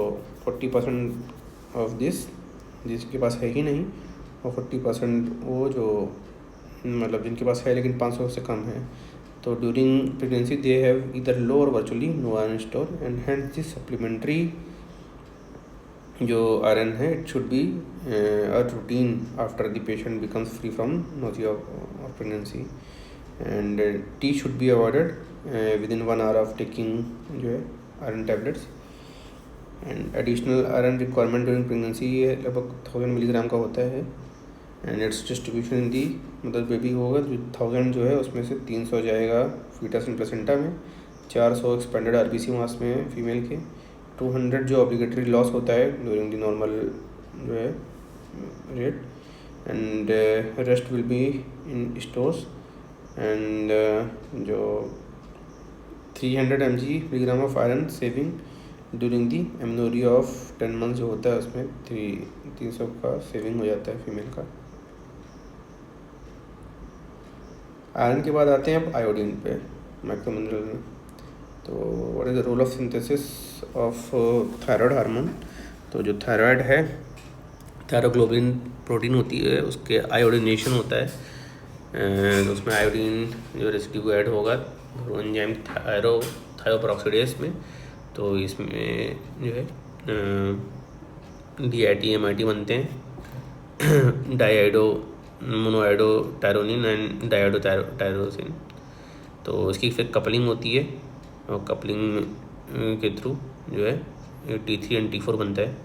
40% of this जिसके पास है ही नहीं, और 40% वो जो मतलब जिनके पास है लेकिन 500 से कम है, तो during pregnancy they have either low or virtually no iron store, and hence this supplementary जो आयरन है it should be a routine after the patient becomes free from nausea of pregnancy, and T should be avoided with in 1 hour of taking जो है iron tablets. And additional iron requirement during pregnancy ये लगभग 1000 milligram का होता है and it's distribution in दी, मतलब baby होगा जो 1000 जो है उसमें से 300 जाएगा फीटस एंड प्लेसेंटा में, 400 एक्सपेंडेड RBC मास में फीमेल के, 200 जो ऑब्लिगेटरी लॉस होता है ड्यूरिंग द नॉर्मल जो है rate, and rest will be in stores, and जो 300 milligram of iron saving during the amenorrhoea of 10 months जो होता है उसमें 300 का सेविंग हो जाता है फीमेल का। आयरन के बाद आते हैं अब आयोडीन पे, माइक्रोमिनरल में। तो what is the role of synthesis of thyroid hormone? तो जो थायराइड है, थायरोग्लोबिन प्रोटीन होती है, उसके आयोडीनेशन होता है, उसमें आयोडीन जो रेसिड्यू ऐड होगा एंजाइम थायोपेरोक्सिडेज में, तो इसमें जो है DIT MIT बनते हैं, डाइआइडो मोनोआइडो टायरोनिन एंड डाइआइडो टायरोसिन। तो इसकी फिर कपलिंग होती है और कपलिंग के थ्रू जो है T3 एंड T4 बनता है,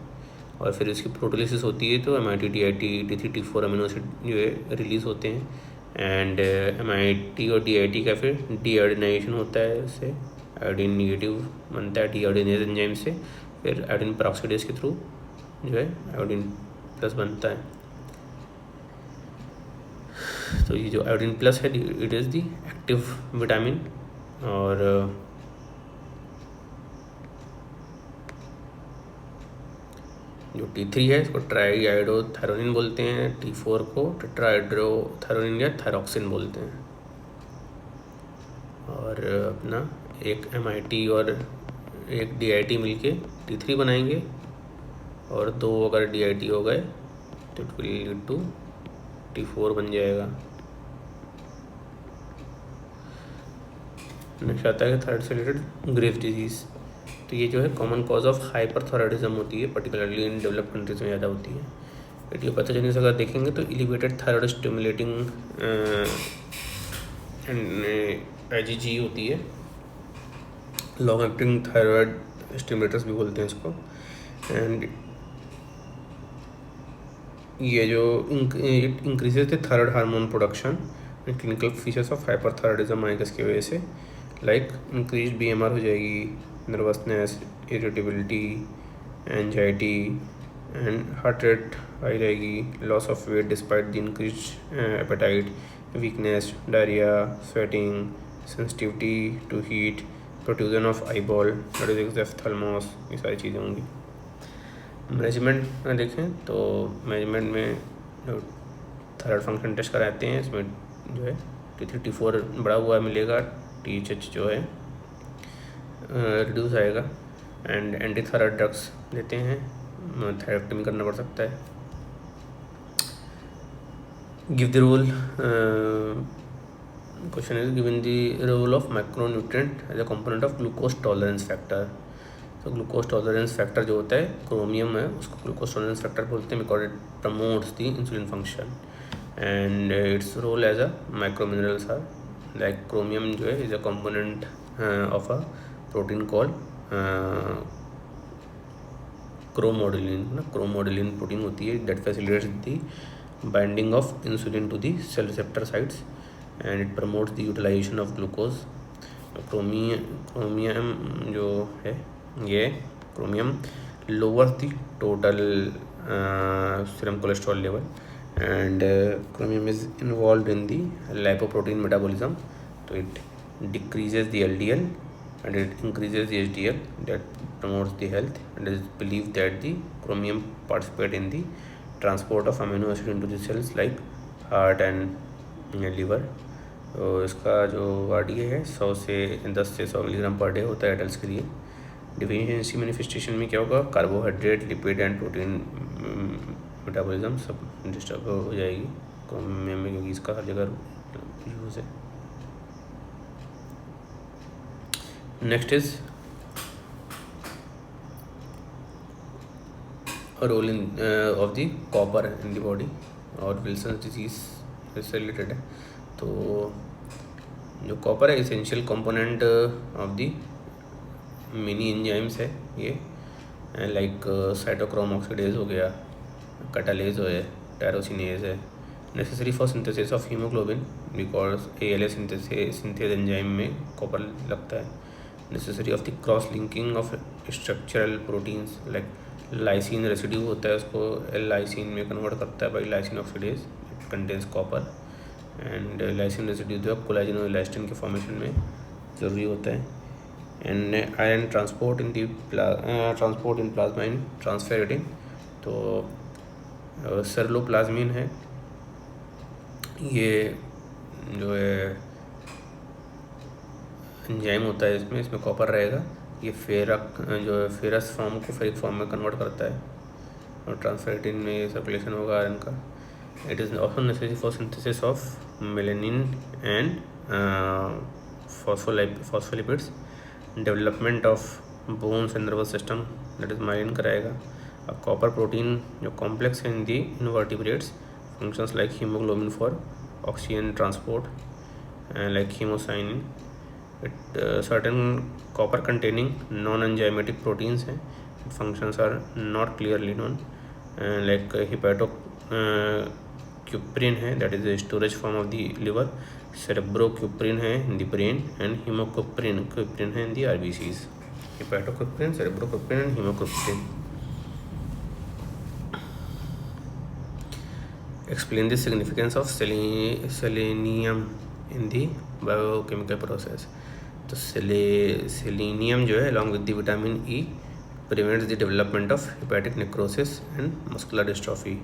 और फिर इसकी प्रोटीलिसिस होती है तो MIT DIT T3 T4 amino acid जो है रिलीज़ होते हैं, एंड MIT और DIT का फिर डीआयोडीनाइजेशन होता है, उससे आयोडीन निगेटिव बनता है डीआयोडीनेज एंजाइम से, फिर आयोडीन पेरोक्सिडेज के थ्रू जो है आयोडीन प्लस बनता है। तो ये जो आयोडीन प्लस है it is the active vitamin, और जो T3 है इसको ट्राईआयोडोथायरोनिन बोलते हैं, T4 को टेट्राहाइड्रोथायरोनिन या थायरॉक्सिन बोलते हैं। और अपना एक MIT और एक DIT मिलके T3 बनाएंगे, और 2 अगर DIT हो गए तो it will lead to T4 बन जाएगा। नेक्स्ट आता है थायराइड से रिलेटेड ग्रेव्स डिजीज़। तो ये जो है कॉमन कॉज ऑफ हाइपरथायराइडिज्म होती है, पर्टिकुलरली इन डेवलप्ड कंट्रीज में ज़्यादा होती है। इडियोपैथोजेनेसिस अगर देखेंगे तो एलिवेटेड थायराइड स्टिमुलेटिंग IgG होती है, लॉन्ग एक्टिंग थायराइड स्टिमुलेटर्स भी बोलते हैं इसको। एंड ये जो it increases the thyroid hormone production and clinical features of hyperthyroidism आएगा इसकी वजह से, लाइक इंक्रीज BMR हो जाएगी, nervousness, irritability, anxiety and heart rate high रहेगी, loss of weight despite the increase appetite, weakness, diarrhoea, sweating, sensitivity to heat, protrusion of eyeball that is exophthalmos, ये सारी चीज़ें होंगी। मैनेजमेंट में देखें तो मैनेजमेंट में जो थायराइड फंक्शन टेस्ट कराते हैं इसमें जो है T3 T4 बढ़ा हुआ मिलेगा, TH जो है रिड्यूस आएगा, एंड एंटी थायराइड ड्रग्स देते हैं, थायराइडक्टमी करना पड़ सकता है। Give the role, question is given the role of macronutrient as a component of glucose tolerance factor. तो ग्लूकोज टॉलरेंस फैक्टर जो होता है क्रोमियम है, उसको ग्लूकोज टॉलरेंस फैक्टर बोलते हैं because it promotes the insulin function and its role as a micro minerals are like chromium जो है is a component of a protein called chromodulin ना, क्रोमोडुलिन प्रोटीन होती है that facilitates the binding of insulin to the cell receptor sites and it promotes the utilisation of glucose. Chromium जो है ये chromium lowers the total serum cholesterol level and chromium is involve in the lipoprotein metabolism, तो it decreases the LDL and it increases the HDL that promotes the health, and it is believed that the chromium participate in the transport of amino acid into the cells like heart and liver। तो इसका जो RDA है 100 से 10 से 100 milligram per day होता है adult के लिए। डिफिशियंसी मैनिफेस्टेशन में क्या होगा, carbohydrate, lipid and protein metabolism सब डिस्टर्ब हो जाएगी क्रोमियम में, क्योंकि इसका हर जगह यूज़ है। Next is role in of the copper in the body और विल्सन डिजीज इससे रिलेटेड है। तो जो कॉपर है essential component of the many enzymes है ये, लाइक साइटोक्रोम ऑक्सीडेज हो गया, कैटालेज है, टायरोसिनेज है, necessary for synthesis of haemoglobin because ALA synthase enzyme में कॉपर लगता है, necessary of the cross linking of structural proteins like lysine residue होता है उसको L-लाइसिन में कन्वर्ट करता है by lysine oxidase, it contains copper, and lysine residue जो है कोलेजन और इलास्टिन के फॉर्मेशन में ज़रूरी होता है। And iron transport in plasma in transferrin, तो सेरुलोप्लाज्मिन है ये जो है एंजाइम होता है, इसमें कॉपर रहेगा, ये फेरस फॉर्म को फेरिक फॉर्म में कन्वर्ट करता है और ट्रांसफेरेटिन में सर्कुलेशन होगा आयरन का। It is also necessary for synthesis of melanin and phospholipids, development of bones and nervous system that is myelin कराएगा। कॉपर प्रोटीन जो कॉम्प्लेक्स है in the invertebrates functions like haemoglobin for oxygen transport like haemocyanin. Certain copper containing non-enzymatic proteins हैं, functions are not clearly known, like hepatocuprin है that is a storage form of the liver, cerebrocuprin है in the brain, and hemocuprin है in the RBCs। hepatocuprin, cerebrocuprin and hemocuprin। Explain the significance of selenium in the biochemical process। तो selenium जो है along with the vitamin E prevents the development of hepatic necrosis and muscular dystrophy,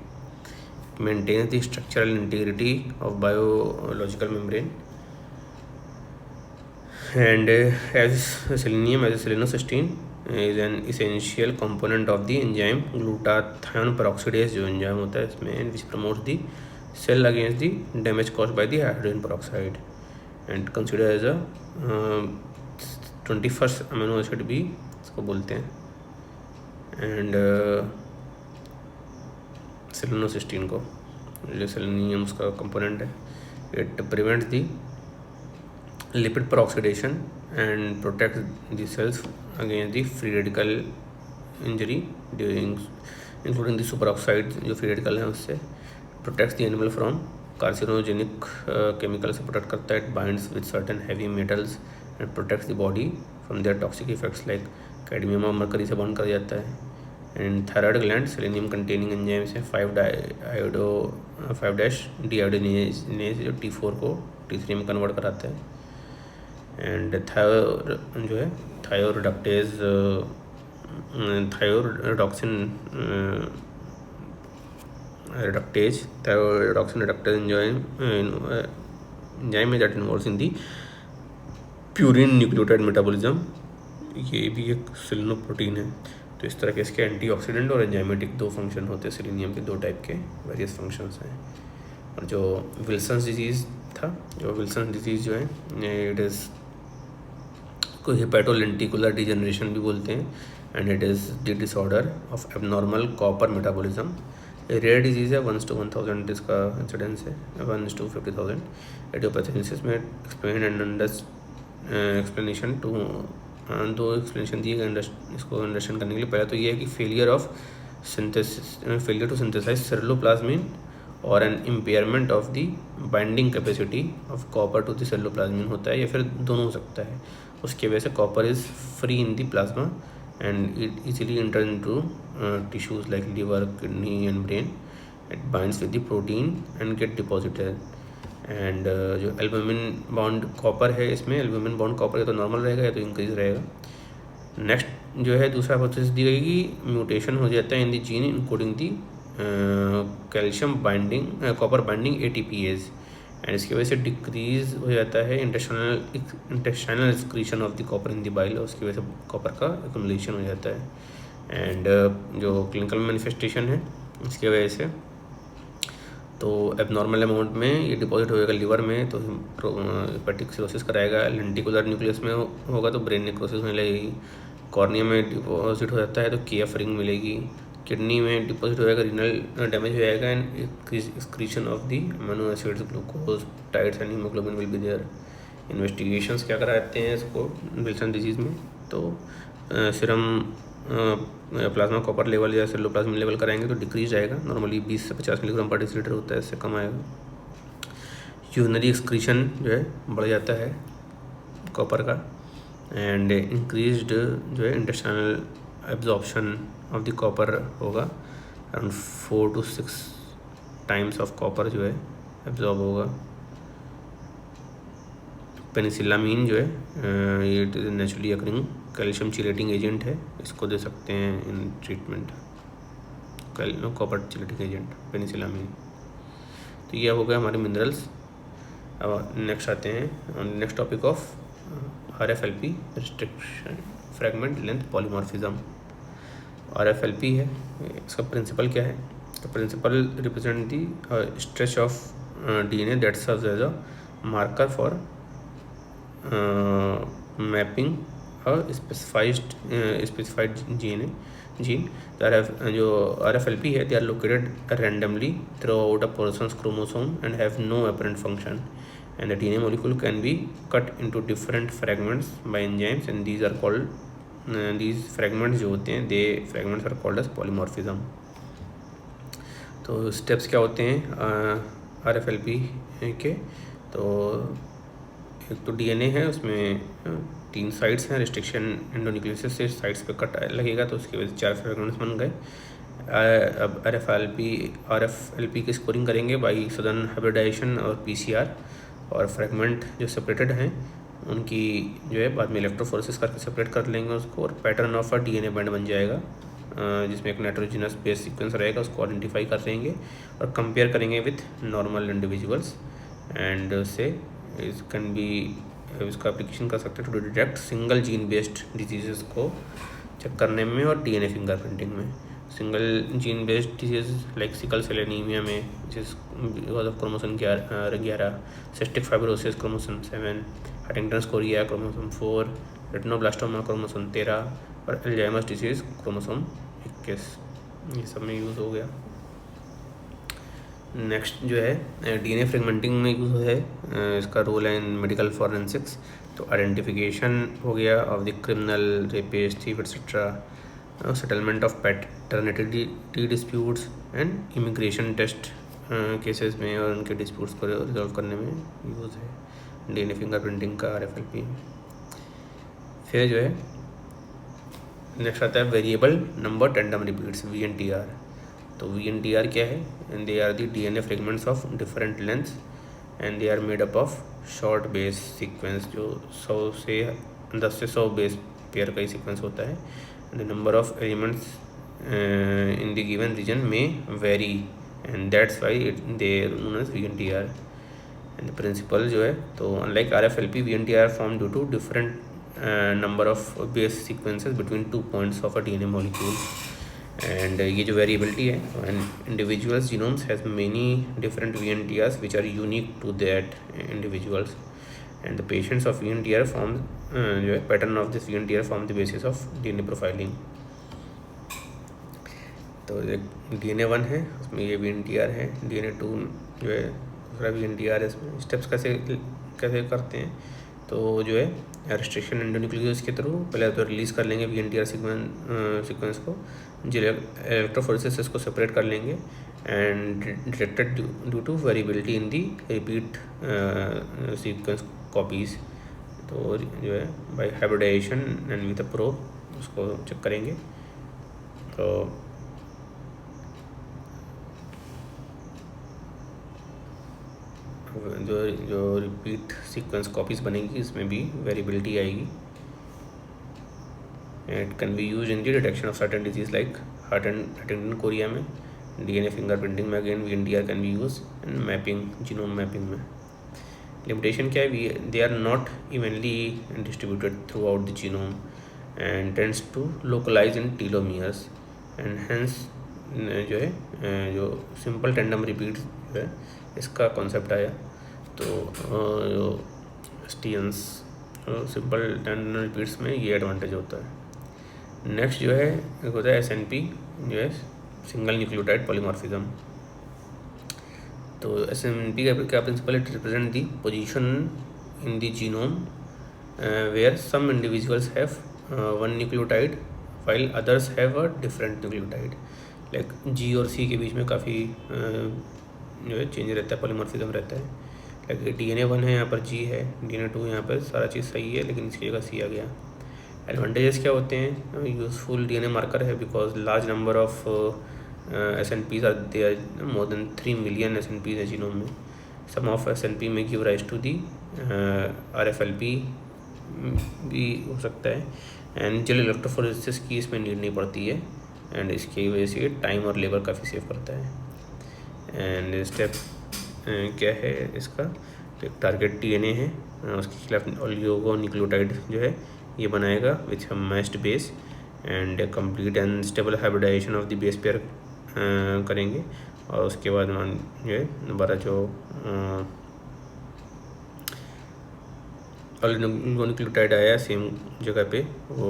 maintains the structural integrity of biological membrane, and as selenium as selenocysteine is an essential component of the enzyme glutathione peroxidase जो enzyme होता है इसमें, which promotes the cell against the damage caused by the hydrogen peroxide. And consider as a 21st amino acid भी इसको बोलते हैं, and selenocysteine को, जो सेलेनियम उसका कंपोनेंट है। It prevents the lipid peroxidation and protect the cells against the free radical injury during including the superoxide, जो free radical हैं उससे। Protects the animal from carcinogenic chemical से protect करता है। It binds with certain heavy metals and protects the body from their toxic effects like cadmium और mercury से bond कर जाता है। And thyroid gland selenium containing enzymes है 5-डीआयोडीनेज जो T4 को T3 में कन्वर्ट कराता है। एंड जो है थायोरेडक्टेज थायोरेडॉक्सिन रिडक्टेज एंजाइम है that involves in the purine nucleotide metabolism. ये भी एक सेलेनोप्रोटीन है। तो इस तरह के इसके एंटीऑक्सीडेंट और एंजाइमेटिक दो फंक्शन होते हैं सेलेनियम के, दो टाइप के वेरियस फंक्शंस हैं। और जो विल्सन्स डिजीज़ था, जो विल्सन्स डिजीज़ जो है इट इज़ को हेपेटोलेंटिकुलर डिजनरेशन भी बोलते हैं, and it is the disorder of abnormal copper metabolism. Rare disease है, 1 to 1000 इसका इंसिडेंस है, 1 to 50,000। एडियोपैथोजेनेसिस में एक्सप्लेन एंड एक्सप्लेनेशन टू दो एक्सप्लेनेशन दिए गए इसको अंडरस्टैंड करने के लिए। पहला तो ये है कि फेलियर टू सिंथेसाइज सेलुलोप्लाज्मिन और an impairment of the binding capacity of copper to the ceruloplasmin होता है, या फिर दोनों हो सकता है। उसकी वजह से copper is free in the plasma and it easily inter into tissues like liver, kidney and brain. It binds with the protein and get deposited. And जो एल्बुमिन बॉन्ड कॉपर है, इसमें एल्बुमिन बॉन्ड कॉपर या तो normal रहेगा या तो increase रहेगा। Next जो है दूसरा हाइपोथेसिस दी गई कि म्यूटेशन हो जाता है in the gene including the calcium binding copper binding ATPase, and इसकी वजह से डिक्रीज हो जाता है intestinal excretion of the copper in the bile, और उसकी वजह से कॉपर का एक्युमुलेशन हो जाता है। एंड जो क्लिनिकल मैनिफेस्टेशन है इसकी वजह से, तो एबनॉर्मल अमाउंट में ये डिपॉजिट होएगा लिवर में, तो हेपेटिक सिरोसिस कराएगा। लेंटिकुलर न्यूक्लियस में होगा तो ब्रेन नेक्रोसिस होने लगेगी। कॉर्निया में डिपॉजिट हो जाता है तो KF रिंग मिलेगी। किडनी में डिपॉजिट हो जाएगा, रीनल डैमेज हो जाएगा, and excretion of the amino acids, glucose, tides and haemoglobin will be there. Investigations क्या कराते हैं इसको विल्सन डिजीज़ में, तो सीरम प्लाज्मा कॉपर लेवल या सेलुलोप्लाज्मिन लेवल कराएंगे तो डिक्रीज आएगा। नॉर्मली 20 से 50 मिलीग्राम पर डेसीलीटर होता है, इससे कम आएगा। यूरिनरी एक्सक्रीशन जो है बढ़ जाता है कॉपर का, एंड इंक्रीज्ड जो है intestinal absorption of the copper होगा, around 4 to 6 times of copper जो है एब्जॉर्ब होगा। पेनिसिलामीन जो है ये naturally occurring calcium chelating agent है, इसको दे सकते हैं in treatment, copper chelating agent penicillamine. तो ये हो गया हमारे मिनरल्स। अब नेक्स्ट आते हैं next topic of RFLP restriction fragment length polymorphism. RFLP है, इसका प्रिंसिपल क्या है? तो principle represent the stretch of DNA that serves as a marker for mapping specified gene. जो RFLP है, they are located randomly throughout a person's chromosome and have no apparent function, and the DNA molecule can be cut into different fragments by enzymes, and these are called these fragments जो होते हैं fragments are called as polymorphism। तो steps क्या होते हैं RFLP के? तो एक तो DNA है, उसमें 3 साइड्स हैं। रिस्ट्रिक्शन एंडोन्यूक्लियोसिस से साइड्स पे कट लगेगा तो उसकी वजह से 4 फ्रैगमेंट्स बन गए। अब RFLP की स्कोरिंग करेंगे बाई सडन हाइब्रिडाइजेशन और PCR, और फ्रैगमेंट जो सेपरेटेड हैं उनकी जो है बाद में इलेक्ट्रोफोरेसिस करके सेपरेट कर लेंगे उसको, और pattern of a DNA band बन जाएगा जिसमें एक नाइट्रोजनस बेस सीक्वेंस रहेगा, उसको आइडेंटिफाई कर लेंगे और कंपेयर करेंगे विथ नॉर्मल इंडिविजुअल्स, एंड उससे इस कैन बी इसका एप्लीकेशन कर सकते हैं to detect single gene based disease को चेक करने में और DNA फिंगरप्रिंटिंग में। Single gene based disease like sickle cell anaemia में जिस because of chromosome 11, cystic fibrosis chromosome 7, Huntington's chorea chromosome 4, retinoblastoma chromosome 13 और अल्जाइमर्स डिजीज क्रोमोसोम 21। ये सब में यूज़ हो गया। नेक्स्ट जो है डीएनए फ्रेगमेंटिंग में यूज़ है, इसका रोल है इन मेडिकल फॉरेंसिक्स। तो आइडेंटिफिकेशन हो गया of the criminal, rapist, thief etcetera, settlement of paternity disputes and immigration test cases में और उनके डिस्प्यूट्स को रिजॉल्व करने में यूज़ है डीएनए फिंगरप्रिंटिंग का RFLP। फिर जो है नेक्स्ट आता है variable number tandem repeats VNTR। तो VNTR क्या है? They are the DNA fragments of different lengths and they are made up of short base sequence, जो 10 से 100 बेस पेयर का ही सीक्वेंस होता है। The number of elements in the given region में vary and that's why they known as VNTR। And principle जो है, तो unlike RFLP, VNTR form due to different number of base sequences between 2 points of a DNA molecule। and ये जो variability है, and individuals genomes has many different VNTRs which are unique to that individuals, and the patients of VNTR form जो है pattern of this VNTR form the basis of DNA profiling। तो DNA1 है, उसमें ये VNTR है। DNA2 जो है दूसरा VNTR है। इसमें स्टेप्स कैसे करते हैं? तो जो है रिस्ट्रिक्शन एंडोन्यूक्लियोस के थ्रू पहले तो रिलीज़ कर लेंगे VNTR सीक्वेंस को, इलेक्ट्रोफोरेसिस इसको सेपरेट कर लेंगे and detected due to variability in the repeat sequence copies. तो जो है by hybridization and with a probe उसको चेक करेंगे। तो जो रिपीट सीक्वेंस कॉपीज़ बनेगी इसमें भी वेरिएबिलिटी आएगी। It can be use in the detection of certain disease like Huntington chorea में। DNA फिंगरप्रिंटिंग में again VNTR can be use in mapping, genome mapping में। लिमिटेशन क्या है? They are not evenly distributed throughout the genome and tends to localize in telomeres and hence जो है जो simple tandem repeat जो है इसका कॉन्सेप्ट आया। तो जो स्टीयंस सिंपल टेंडम रिपीट्स में ये एडवांटेज होता है। नेक्स्ट जो है एक होता है SNP जो है सिंगल न्यूक्लियोटाइड पॉलीमॉर्फिज्म। तो SNP का क्या principle? It represent the position in the genome where some individuals have one nucleotide while others have a different nucleotide। Like G और C के बीच में काफ़ी जो है चेंज रहता है, पॉलीमॉर्फिज्म रहता है। लाइक DNA1 है, यहाँ पर G है, DNA2 यहाँ पर सारा चीज़ सही है लेकिन इसकी जगह C आ गया। एडवांटेजेस क्या होते हैं? यूजफुल DNA मार्कर है because large number of SNPs are there, more than 3 million SNPs है जीनोम में। सम ऑफ SNP में give rise to the RFLP भी हो सकता है एंड जेल इलेक्ट्रोफोरेसिस की इसमें नीड नहीं पड़ती है एंड इसकी वजह से टाइम और लेबर काफ़ी सेव करता है। एंड स्टेप क्या है इसका? तो एक टारगेट DNA है, उसके खिलाफ ओलिगोन्यूक्लियोटाइड जो है ये बनाएगा विच हम matched base and complete and stable hybridization of the base pair करेंगे और उसके बाद जो है दोबारा जो ओलिगोन्यूक्लियोटाइड आया सेम जगह पे वो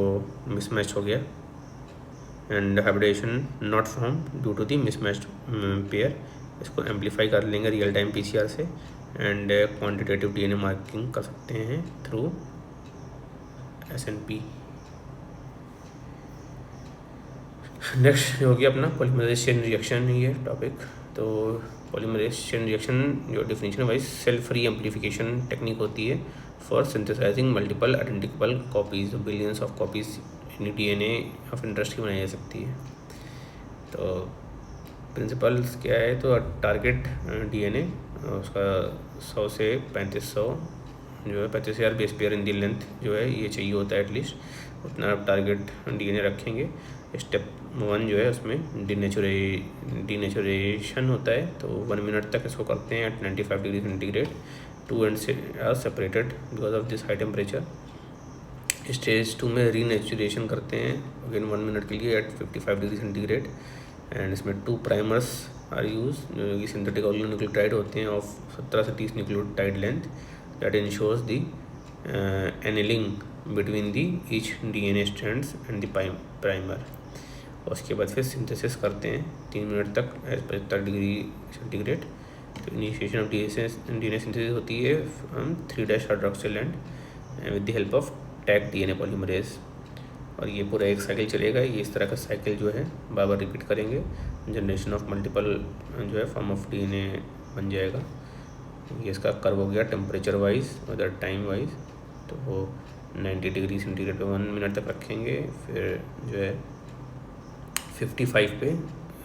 मिसमैच हो गया and hybridization not form due to the mismatched pair. इसको एम्पलीफाई कर लेंगे रियल टाइम PCR से एंड क्वांटिटेटिव DNA मार्किंग कर सकते हैं थ्रू SNP। नेक्स्ट हो गया अपना पॉलीमरेज चेन रिएक्शन, ये टॉपिक। तो पॉलीमरेज चेन रिएक्शन जो definition wise self free amplification technique होती है for synthesizing multiple identical copies, billions of copies DNA of interest की बनाई जा सकती है। तो प्रिंसिपल्स क्या है? तो टारगेट DNA उसका 100 से 3500 जो है 35,000 base pair in the length जो है ये चाहिए होता है एटलीस्ट, उतना आप टारगेट DNA रखेंगे। स्टेप 1 जो है उसमें डीनेचुरेशन होता है, तो 1 मिनट तक इसको करते हैं at 95 degree centigrade. 2 ends are separated because of this high temperature stage 2 में रीनेचुरेशन करते हैं अगेन 1 मिनट के लिए एट 55 डिग्री सेंटीग्रेड, एंड इसमें 2 प्राइमर्स आर यूज जो कि सिंथेटिक ऑलिगोन्यूक्लियोटाइड होते हैं ऑफ 17 से 30 nucleotide length that ensures the annealing between the each DNA strands and the primer. और उसके बाद फिर सिंथेसिस करते हैं 3 मिनट तक एज 75 डिग्री सेंटीग्रेड। तो इनिशिएशन ऑफ DNA सिंथेसिस होती है 3' hydroxyl and with the help of tag DNA polymerase. और ये पूरा एक साइकिल चलेगा। ये इस तरह का साइकिल जो है बार बार रिपीट करेंगे, जनरेशन ऑफ मल्टीपल जो है फॉर्म ऑफ DNA बन जाएगा। ये इसका कर्व हो गया टेम्परेचर वाइज और टाइम वाइज। तो वो 90 डिग्री सेंटीग्रेड पे 1 मिनट तक रखेंगे, फिर जो है 55 पे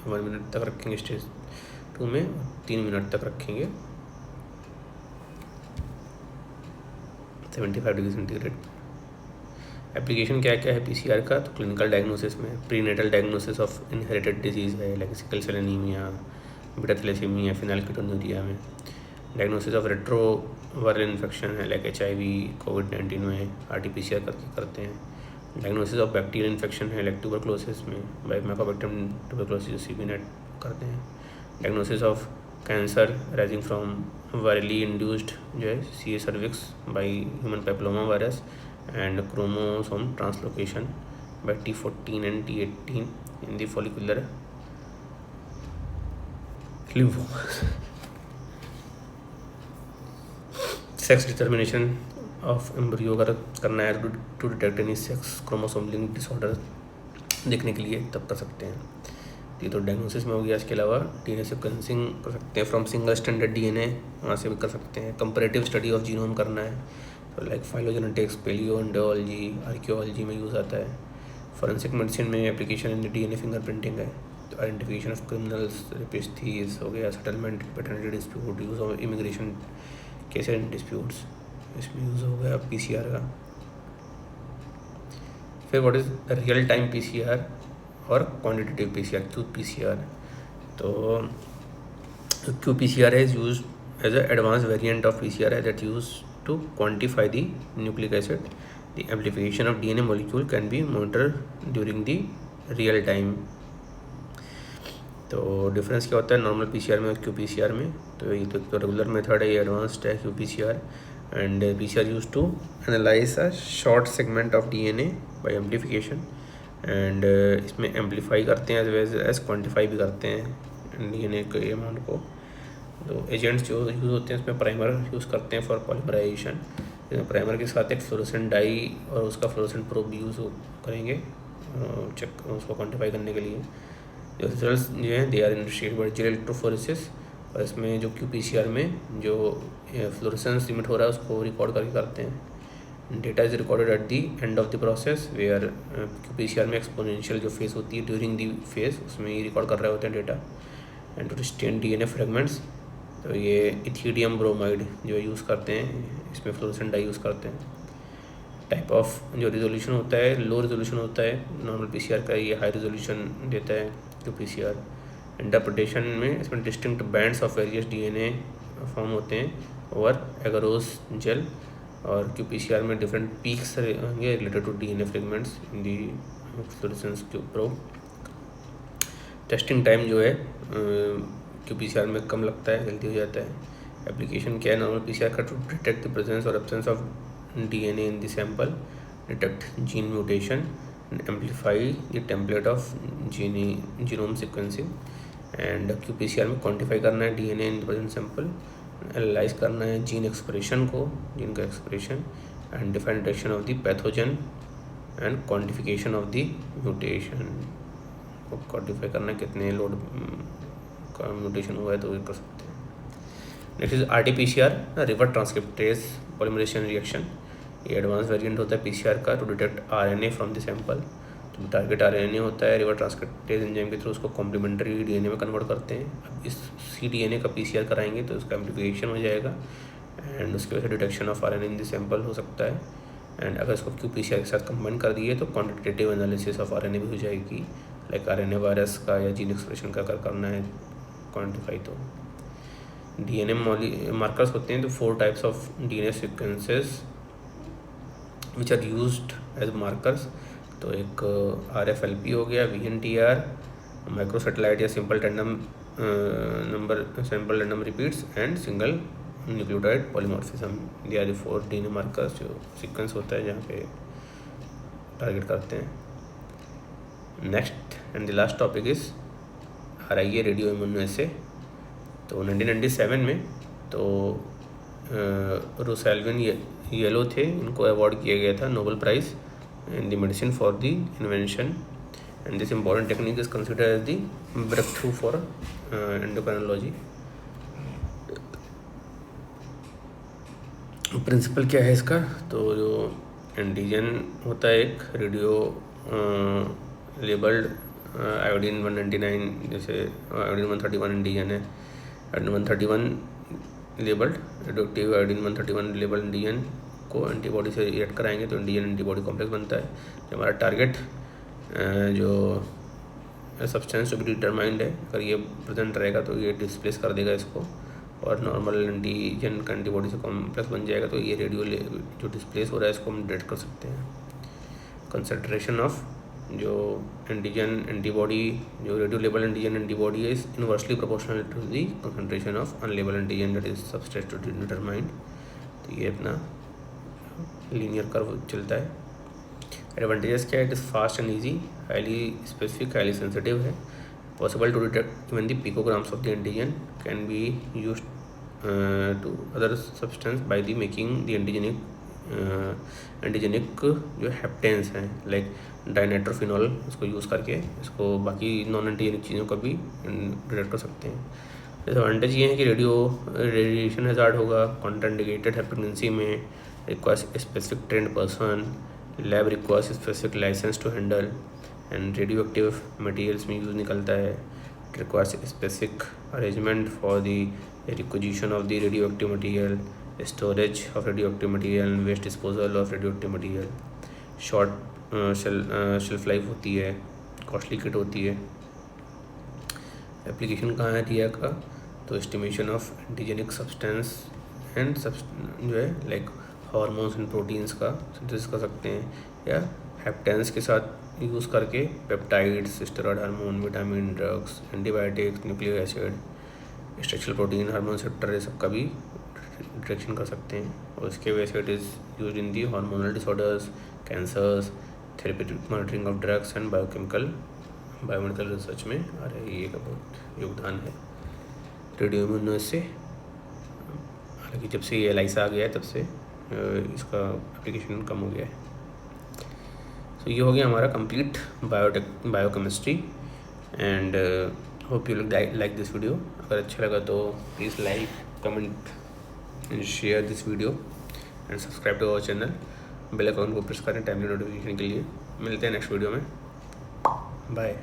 1 मिनट तक रखेंगे स्टेज 2 में, 3 मिनट तक रखेंगे 75 डिग्री सेंटीग्रेड। एप्लीकेशन क्या क्या है PCR का? तो क्लिनिकल डायग्नोसिस में prenatal diagnosis of inherited disease है like sickle cell anaemia, beta thalassaemia, phenylketonuria में। डायग्नोसिस ऑफ रेट्रोवायरल इन्फेक्शन है लाइक HIV, COVID-19 में RT-PCR करते हैं। डायग्नोसिस ऑफ बैक्टीरियल इन्फेक्शन है लाइक ट्यूबरक्लोसिस में माइकोबैक्टीरियम ट्यूबरक्लोसिस CBNet करते हैं। Diagnosis of cancer rising from virally induced जो है CA cervix by human papilloma virus and chromosome translocation by T14 and T18 in the follicular lymphomas. Sex determination of embryo अगर करना है to detect any sex chromosome linked disorder देखने के लिए तब कर सकते हैं। ये तो डायग्नोसिस में हो गया। इसके अलावा DNA सिक्वेंसिंग कर सकते हैं फ्रॉम सिंगल स्टैंडर्ड DNA, वहाँ से भी कर सकते हैं। कंपैरेटिव स्टडी ऑफ जीनोम करना है तो लाइक फाइलोजेनेटिक्स, पैलियोएंटोलॉजी, आर्कियोलॉजी में यूज़ आता है। फॉरेंसिक मेडिसिन में एप्लीकेशन इन DNA फिंगरप्रिंटिंग है। तो आइडेंटिफिकेशन ऑफ क्रिमिनल्स, रेपिस्टीज हो गया, settlement, paternity dispute, use of immigration cases and disputes, इसमें यूज़ हो गया PCR का। फिर what is real time PCR और क्वान्टिटेटिव PCR, QPCR। तो QPCR is used as an advanced variant of PCR that used to quantify the nucleic acid. The amplification of DNA molecule can be monitored during the real time. तो difference क्या होता है normal PCR में और QPCR में? तो ये तो रेगुलर मेथड है, ये एडवांस्ड है QPCR। And PCR use to analyse a short segment of DNA by amplification, and इसमें एम्पलीफाई करते हैं एज वेल एज क्वान्टिफाई भी करते हैं DNA के अमाउंट को। तो एजेंट्स जो यूज़ होते हैं इसमें प्राइमर यूज़ करते हैं फॉर पॉलीमराइजेशन। प्राइमर के साथ एक फ्लोरोसेंट डाई और उसका फ्लोरोसेंट प्रोब भी यूज़ करेंगे चेक उसको क्वांटिफाई करने के लिए। जो रिजल्ट्स जो हैं they are initiated by gel electrophoresis. और इसमें जो QPCR में जो फ्लोरोसेंस इमिट हो रहा है उसको रिकॉर्ड करके करते हैं। Data is recorded at the end of the process where QPCR में एक्सपोनेंशियल जो फेज होती है ड्यूरिंग दी फेज उसमें ही रिकॉर्ड कर रहे होते हैं data. And to stain DNA fragments, तो ये इथीडियम ब्रोमाइड जो यूज़ करते हैं, इसमें फ्लोरोसेंट डाई यूज़ करते हैं। टाइप ऑफ जो रिजोल्यूशन होता है लो रिजोल्यूशन होता है नॉर्मल PCR का, ये हाई रिजोल्यूशन देता है QPCR। इंटरप्रिटेशन में इसमें distinct bands of various DNA form होते हैं ओवर एगरोस जेल, और QPCR में डिफरेंट पीक्स होंगे related to DNA fragments in the fluorescence probe. Testing time जो है QPCR में कम लगता है, जल्दी हो जाता है। एप्लीकेशन क्या है नॉर्मल PCR का? टू डिटेक्ट द प्रेजेंस और absence of DNA in the sample, detect gene mutation, amplify the template of genome sequencing. And QPCR में क्वांटिफाई करना है DNA in the present sample, analyse करना है gene expression को, gene का expression, and define detection of the pathogen and quantification of the mutation को quantify करना है कितने लोड का म्यूटेशन हुआ है तो ये कर सकते हैं। Next is RT-PCR, reverse transcriptase polymerization reaction. ये एडवांस वेरिएंट होता है PCR का to detect RNA from the sample. तो टारगेट RNA होता है, रिवर्स ट्रांसक्रिप्टेज एंजाइम के थ्रू उसको कॉम्प्लीमेंट्री DNA में कन्वर्ट करते हैं। अब इस cDNA का PCR कराएंगे तो उसका एम्प्लीफिकेशन हो जाएगा एंड उसकी वजह से detection of RNA in the sample हो सकता है। एंड अगर इसको QPCR के साथ कंबाइन कर दिए तो क्वान्टिटेटिव एनालिसिस ऑफ RNA भी हो जाएगी, लाइक RNA वायरस का या जीन एक्सप्रेशन का करना है क्वान्टिफाई। तो DNA मार्कर्स होते हैं तो 4 types of DNA sequences which are used as markers. तो एक RFLP हो गया, VNTR, माइक्रो सैटेलाइट या simple random repeats and single nucleotide polymorphism. ये 4 DNA मार्कर्स जो सीक्वेंस होता है जहाँ पे टारगेट करते हैं। Next and the last topic is RIA, radio immunoassay. तो 1997 में तो रोसेल्विन येलो थे, इनको अवार्ड किया गया था Nobel prize in the medicine for the invention, and this important technique is considered as the breakthrough for endocrinology. Principle क्या है इसका? तो जो एंटीजन होता है एक रेडियो लेबल्ड आयोडीन 199, जैसे आयोडीन 131 एंटीजन है, iodine 131 labelled radioactive iodine 131 labelled antigen को एंटीबॉडी से रिएक्ट कराएंगे तो एंटीजन एंटीबॉडी कॉम्प्लेक्स बनता है। जो हमारा टारगेट जो सब्सटेंस टू बी डिटरमाइंड है, अगर ये प्रेजेंट रहेगा तो ये डिस्प्लेस कर देगा इसको, और नॉर्मल एंटीजन का एंटीबॉडी से कॉम्प्लेक्स बन जाएगा तो ये रेडियो जो डिस्प्लेस हो रहा है इसको हम डिटेक्ट कर सकते हैं। कंसंट्रेशन ऑफ जो एंटीजन एंटीबॉडी, जो रेडियो लेबल एंटीजन एंटीबॉडी है, is inversely proportional to the concentration of unlabel antigen that is substance to determined. तो ये अपना लीनियर कर्व चलता है। एडवांटेजेस क्या है? It is fast and easy, highly specific, highly sensitive है, possible to detect even the picograms of the antigen, can be used to other substance by the making the antigenic जो हेप्टेन्स हैं like dinitrophenol, इसको use करके इसको बाकी non antigenic चीज़ों का भी डिटेक्ट कर सकते हैं। डिसएडवांटेज ये है कि रेडिएशन हैजार्ड होगा, कॉन्ट्राइंडिकेटेड है प्रेगनेंसी में, requires specific trained person, lab requires specific licence to handle, and radioactive materials में यूज़ निकलता है। It requires specific arrangement for the requisition of the radioactive material, storage of radioactive material, waste disposal of radioactive material. Short shelf life होती है, costly kit होती है। Application कहाँ है टीआ का? तो estimation of antigenic substance and जो है लाइक हार्मोन्स एंड प्रोटीन्स का सिंथेसिस कर सकते हैं, या हेप्टेन्स के साथ यूज़ करके peptides, steroid hormone, vitamin, drugs, antibiotics, nucleic acid, structural protein, hormone receptor, ये सब का भी डिटेक्शन कर सकते हैं। और इसके वजह से it is use in the hormonal disorders, cancers, therapeutic monitoring of drugs and biomedical research में RIA का बहुत योगदान है। रेडियो इम्यूनोएसे हालांकि जब से ये ELISA आ गया है तब से इसका एप्लीकेशन कम हो गया है। तो ये हो गया हमारा complete biochemistry, and hope you like this video. अगर अच्छा लगा तो please like, comment and share this video and subscribe to our channel. Bell icon को प्रेस करें टाइमली नोटिफिकेशन के लिए। मिलते हैं नेक्स्ट वीडियो में। बाय।